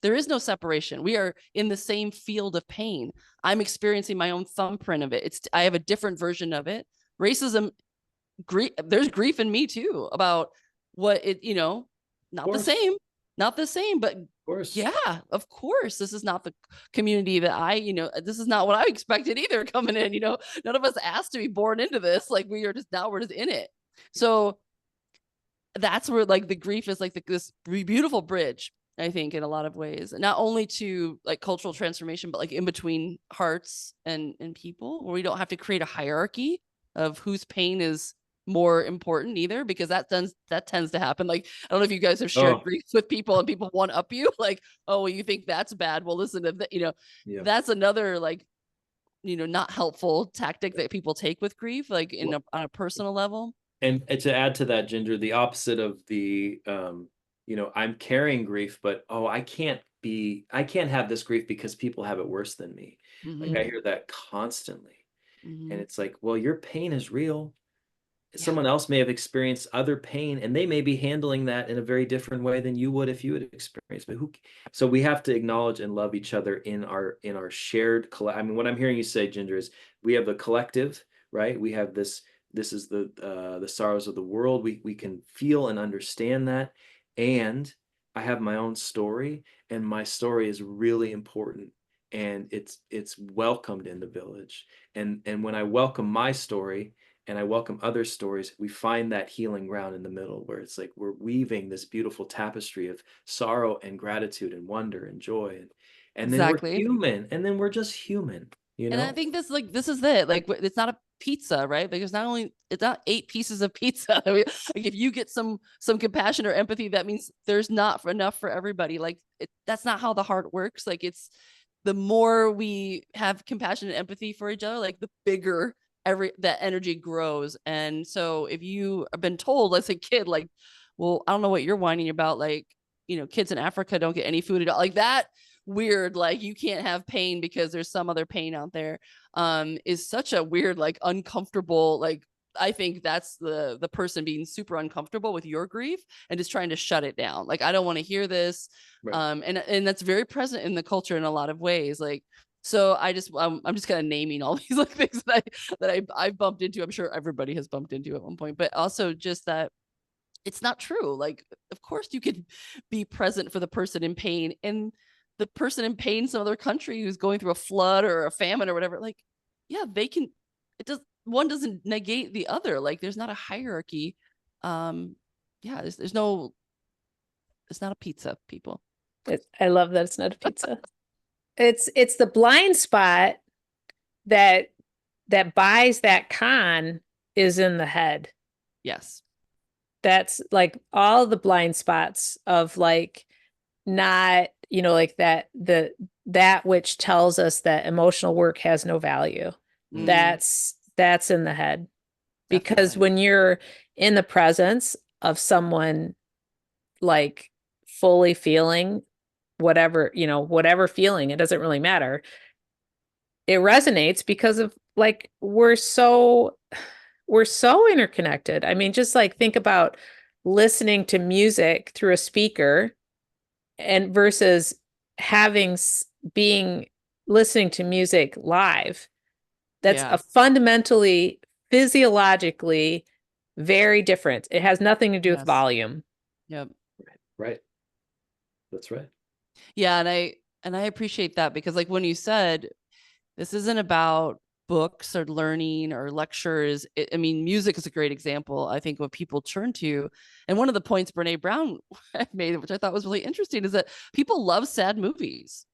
There is no separation. We are in the same field of pain. I'm experiencing my own thumbprint of it. I have a different version of it. Racism, there's grief in me too about what it, you know, not the same, but yeah, of course, this is not the community that this is not what I expected either coming in, you know, none of us asked to be born into this. Like we're just in it. So that's where like the grief is like this beautiful bridge, I think, in a lot of ways, not only to like cultural transformation, but like in between hearts and people, where we don't have to create a hierarchy of whose pain is more important either, because that tends to happen. Like, I don't know if you guys have shared grief with people and people one up you, like, oh, well, you think that's bad, well, listen to that, that's another, like, not helpful tactic that people take with grief, like on a personal level. And to add to that, Ginger, the opposite of the I'm carrying grief, but I can't have this grief because people have it worse than me. Like, I hear that constantly. And it's like, well, your pain is real. Someone else may have experienced other pain, and they may be handling that in a very different way than you would if you had experienced. But so we have to acknowledge and love each other in our shared I mean, what I'm hearing you say, Ginger, is we have the collective, right? We have this is the sorrows of the world. We can feel and understand that. And I have my own story, and my story is really important, and it's welcomed in the village. And when I welcome my story and I welcome other stories, we find that healing ground in the middle, where it's like we're weaving this beautiful tapestry of sorrow and gratitude and wonder and joy. And then we're human, and then we're just human, And I think this is it. Like, it's not a pizza, right? Because it's not 8 pieces of pizza. I mean, like, if you get some compassion or empathy, that means there's not enough for everybody. Like, that's not how the heart works. Like, it's the more we have compassion and empathy for each other, like, the bigger that energy grows. And so if you have been told as a kid, like, well, I don't know what you're whining about, like, kids in Africa don't get any food at all, like that weird, like, you can't have pain because there's some other pain out there, is such a weird, like, uncomfortable, like, I think that's the person being super uncomfortable with your grief and just trying to shut it down. Like, I don't want to hear this. Right. And that's very present in the culture in a lot of ways. Like, so I'm just kind of naming all these, like, things that I bumped into. I'm sure everybody has bumped into at one point, but also just that it's not true. Like, of course you could be present for the person in pain, and the person in pain in some other country who's going through a flood or a famine or whatever. Like, yeah, one doesn't negate the other. Like, there's not a hierarchy. There's no, it's not a pizza, people. I love that it's not a pizza. It's the blind spot that buys that con is in the head. Yes. That's like all the blind spots of, like, not, like that which tells us that emotional work has no value. That's in the head. Because when you're in the presence of someone, like, fully feeling whatever feeling, it doesn't really matter. It resonates because of, like, we're so interconnected. I mean, just, like, think about listening to music through a speaker and versus listening to music live. That's a fundamentally, physiologically very different. It has nothing to do with volume. Yep. Right. That's right. Yeah. And I appreciate that, because, like, when you said this isn't about books or learning or lectures, I mean, music is a great example, I think, what people turn to. And one of the points Brene Brown made, which I thought was really interesting, is that people love sad movies.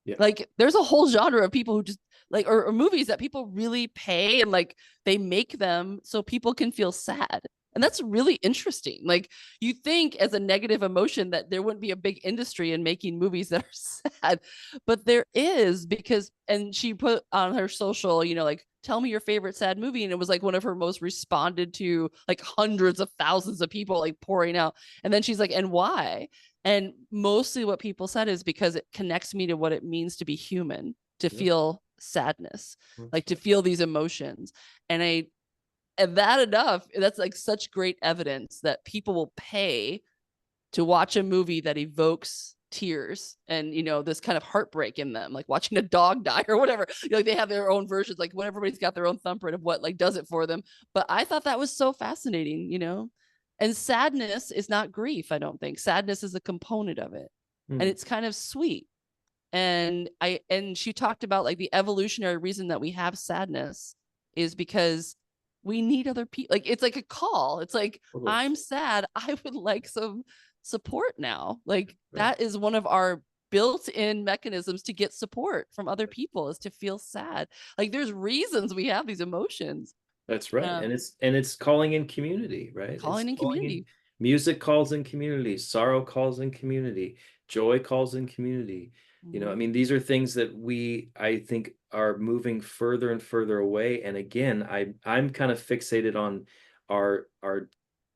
Yeah. Like, there's a whole genre of people who just like, or movies that people really pay, and, like, they make them so people can feel sad. And that's really interesting. Like, you think as a negative emotion that there wouldn't be a big industry in making movies that are sad, but there is, because, and she put on her social, like, tell me your favorite sad movie. And it was, like, one of her most responded to, like, hundreds of thousands of people, like, pouring out. And then she's like, and why? And mostly what people said is because it connects me to what it means to be human, to feel sadness, like, to feel these emotions. And that's, like, such great evidence that people will pay to watch a movie that evokes tears and, this kind of heartbreak in them, like watching a dog die or whatever. Like, they have their own versions, like, when everybody's got their own thumbprint of what, like, does it for them. But I thought that was so fascinating, and sadness is not grief. I don't think sadness is a component of it. And it's kind of sweet. And she talked about, like, the evolutionary reason that we have sadness is because we need other people. Like, it's like a call. It's like, I'm sad, I would like some support now. Like, that is one of our built-in mechanisms to get support from other people, is to feel sad. Like, there's reasons we have these emotions. That's right. Uh, And it's calling in community, right? It's calling in calling in community. music calls in community, sorrow calls in community, joy calls in community. You know, I Mhm. mean, these are things that I think are moving further and further away. And again, I'm kind of fixated on our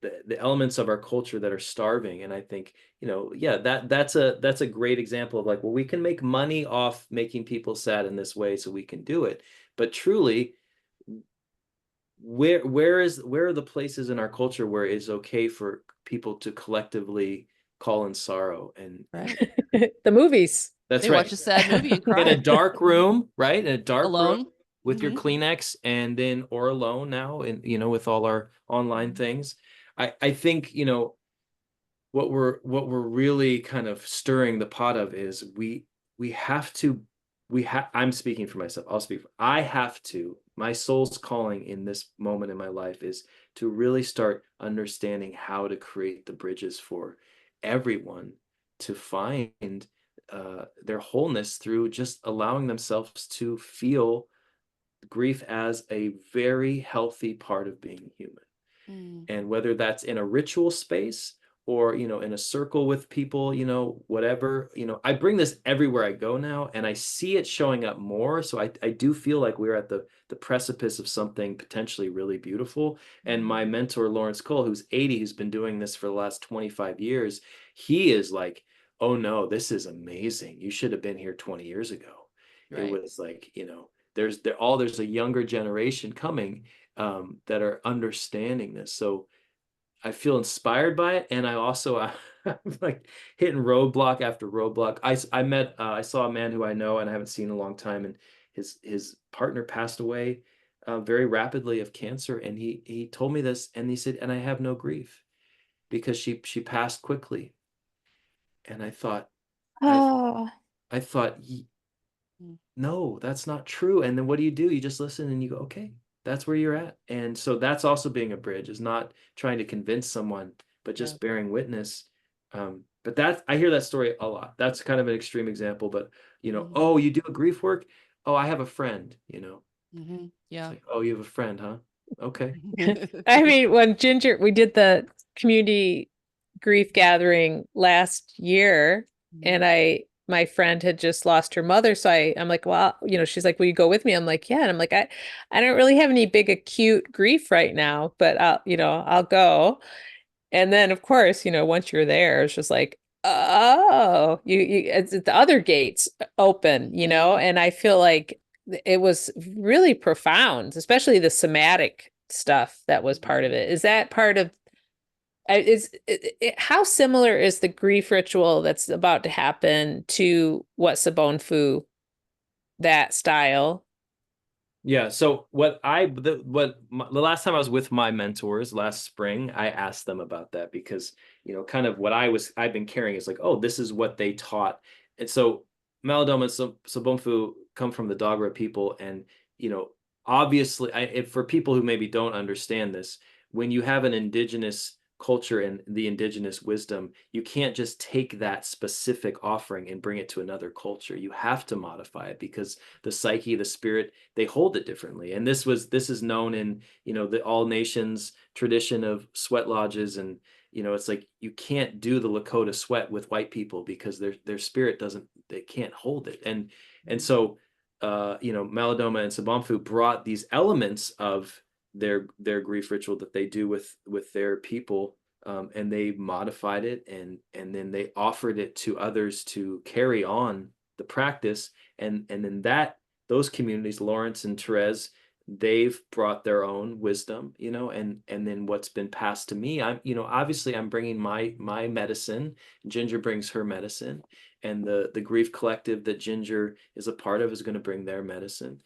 the elements of our culture that are starving. And I think, you know, yeah, that's a great example of like, well, we can make money off making people sad in this way, so we can do it. But truly, where are the places in our culture where it's okay for people to collectively call in sorrow and Right. The movies. that's They watch right. a sad movie and In a cry dark room, right? In a dark room alone. with your Hmm. Kleenex and then or alone now, and you know, with all our online things. I think, you know, what we're really kind of stirring the pot of is we have to I'm speaking for myself. I have to, my soul's calling in this moment in my life is to really start understanding how to create the bridges for everyone to find their wholeness through just allowing themselves to feel grief as a very healthy part of being human. Mm, And whether that's in a ritual space or, you know, in a circle with people, you know, whatever, you know, I bring this everywhere I go now, and I see it showing up more. So I do feel like we're at the precipice of something potentially really beautiful. And mhm. my mentor Lawrence Cole, who's 80, who's been doing this for the last 25 years, he is like, oh no, this is amazing, you should have been here 20 years ago. It Right. was like, you know, there's a younger generation coming that are understanding this. So I feel inspired by it, and I also I'm like hitting roadblock after roadblock. I saw a man who I know and I haven't seen in a long time, and his partner passed away very rapidly of cancer, and he told me this, and he said, and I have no grief because she passed quickly, and I Oh, I thought Mm, no, that's not true. And then what do? You just listen and you go, okay, that's where you're at. And so that's also being a bridge, is not trying to convince someone, but yeah. just bearing witness. But that I hear that story a lot. That's kind of an extreme example, but you know, Hmm. oh, you do a grief work? Oh, I have a friend, you know. Hmm. It's Yeah. like, oh, you have a friend, huh? Okay. I mean, when Ginger, we did the community grief gathering last year, Mhm. and my friend had just lost her mother. So I'm like, well, you know, she's like, will you go with me? I'm like, yeah. And I'm like, I don't really have any big acute grief right now, but I'll go. And then, of course, you know, once you're there, it's just like, oh, it's the other gates open, you know, Mhm. and I feel like it was really profound, especially the somatic stuff that was part of Mhm. it. Is that part of, how similar is the grief ritual that's about to happen to what Sonbonfu, that style? Yeah. So the last time I was with my mentors last spring, I asked them about that because, you know, kind of what I've been carrying is like, oh, this is what they taught. And so Malidoma and Sonbonfu come from the Dagara people. And, you know, obviously if for people who maybe don't understand this, when you have an indigenous culture and the indigenous wisdom, you can't just take that specific offering and bring it to another culture. You have to modify it because the psyche, the spirit, they hold it differently. And this is known in, you know, the all nations tradition of sweat lodges. And, you know, it's like you can't do the Lakota sweat with white people because their spirit doesn't, they can't hold it. And so you know, Malidoma and Sonbonfu brought these elements of their grief ritual that they do with their people, and they modified it, and then they offered it to others to carry on the practice. And then that those communities, Lawrence and Therese, they've brought their own wisdom, you know, and then what's been passed to me, I'm, you know, obviously I'm bringing my medicine. Ginger brings her medicine, and the grief collective that Ginger is a part of is going to bring their medicine.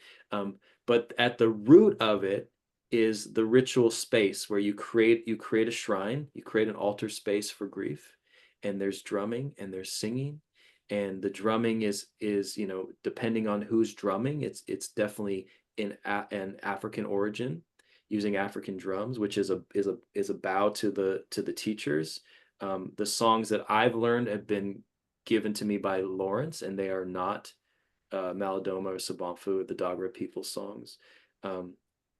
But at the root of it is the ritual space where you create a shrine, you create an altar space for grief, and there's drumming and there's singing. And the drumming is, you know, depending on who's drumming, it's definitely an African origin, using African drums, which is a bow to the teachers. The songs that I've learned have been given to me by Lawrence, and they are not Malidoma or Sonbonfu, the Dagara people songs. Um,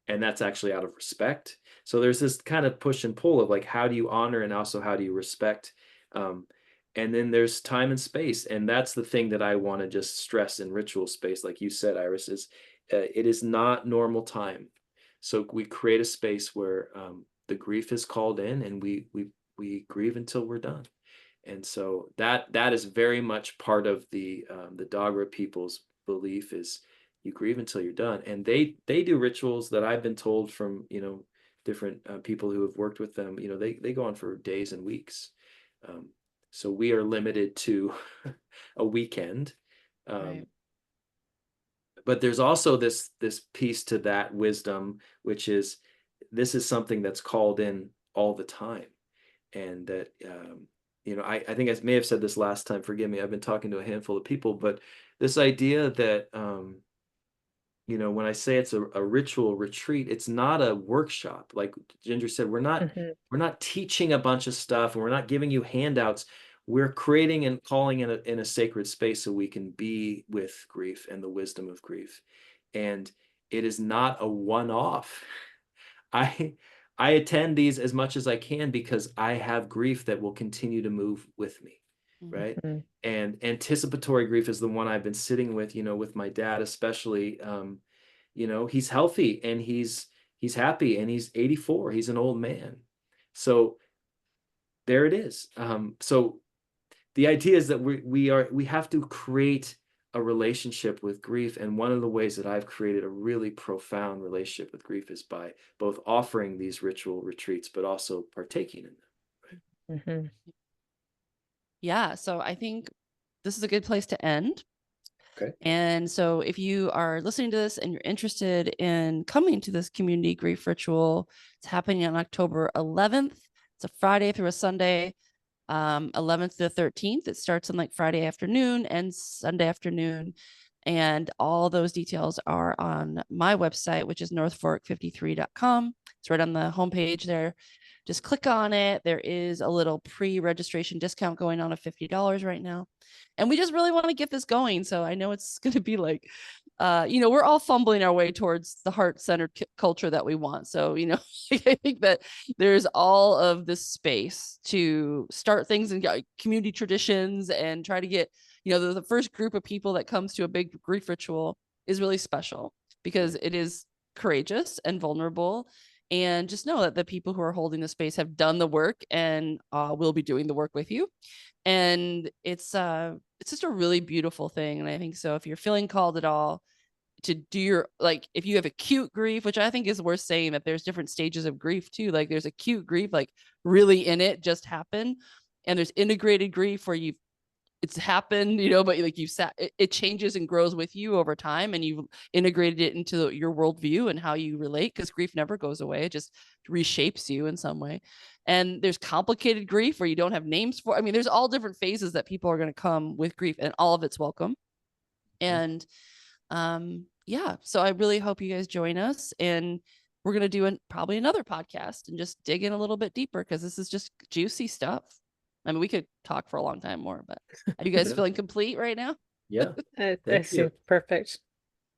and that's actually out of respect. So there's this kind of push and pull of like, how do you honor and also how do you respect? And then there's time and space, and that's the thing that I want to just stress in ritual space, like you said, Iris, is it is not normal time. So we create a space where the grief is called in, and we grieve until we're done. And so that is very much part of the Dagara people's belief, is you grieve until you're done. And they do rituals that I've been told from, different people who have worked with them. They go on for days and weeks. So we are limited to a weekend. Right. But there's also this piece to that wisdom, which is this is something that's called in all the time. And that I think I may have said this last time, forgive me, I've been talking to a handful of people, but this idea that when I say it's a ritual retreat, it's not a workshop. Like Ginger said, we're not teaching a bunch of stuff, and we're not giving you handouts. We're creating and calling in a sacred space so we can be with grief and the wisdom of grief. And it is not a one-off. I attend these as much as I can because I have grief that will continue to move with me, right? And anticipatory grief is the one I've been sitting with, with my dad especially. He's healthy and he's happy and he's 84. He's an old man. So there it is. So the idea is that we have to create a relationship with grief. And one of the ways that I've created a really profound relationship with grief is by both offering these ritual retreats, but also partaking in them. Yeah. So I think this is a good place to end. Okay. And so if you are listening to this and you're interested in coming to this community grief ritual, it's happening on October 11th. It's a Friday through a Sunday, 11th to the 13th. It starts on like Friday afternoon and Sunday afternoon. And all those details are on my website, which is northfork53.com. It's right on the homepage there. Just click on it. There is a little pre-registration discount going on of $50 right now. And we just really want to get this going. So I know it's going to be like, we're all fumbling our way towards the heart-centered culture that we want. So, I think that there's all of this space to start things and community traditions and try to get, the first group of people that comes to a big grief ritual is really special because it is courageous and vulnerable. And just know that the people who are holding the space have done the work and will be doing the work with you. And it's just a really beautiful thing. And I think so if you're feeling called at all to do if you have acute grief, which I think is worth saying, that there's different stages of grief too. Like there's acute grief, like really in it, just happened. And there's integrated grief where it's happened, but like it changes and grows with you over time, and you've integrated it into your worldview and how you relate, because grief never goes away. It just reshapes you in some way. And there's complicated grief where you don't have names for. I mean, there's all different phases that people are going to come with grief, and all of it's welcome. And so I really hope you guys join us, and we're going to do probably another podcast and just dig in a little bit deeper, because this is just juicy stuff. I mean, we could talk for a long time more, but are you guys feeling complete right now? Yeah. That seems perfect.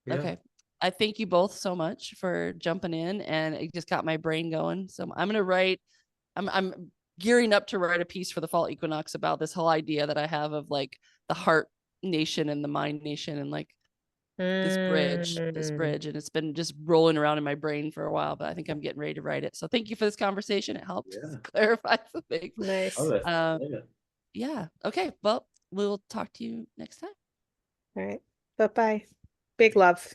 Yeah. Okay. I thank you both so much for jumping in, and it just got my brain going. So I'm going to write, I'm gearing up to write a piece for the fall equinox about this whole idea that I have of like the heart nation and the mind nation, and like this bridge, and it's been just rolling around in my brain for a while, but I think I'm getting ready to write it. So thank you for this conversation. It helped clarify some things. Nice. Yeah. Okay. Well, we'll talk to you next time. All right. Bye-bye. Big love.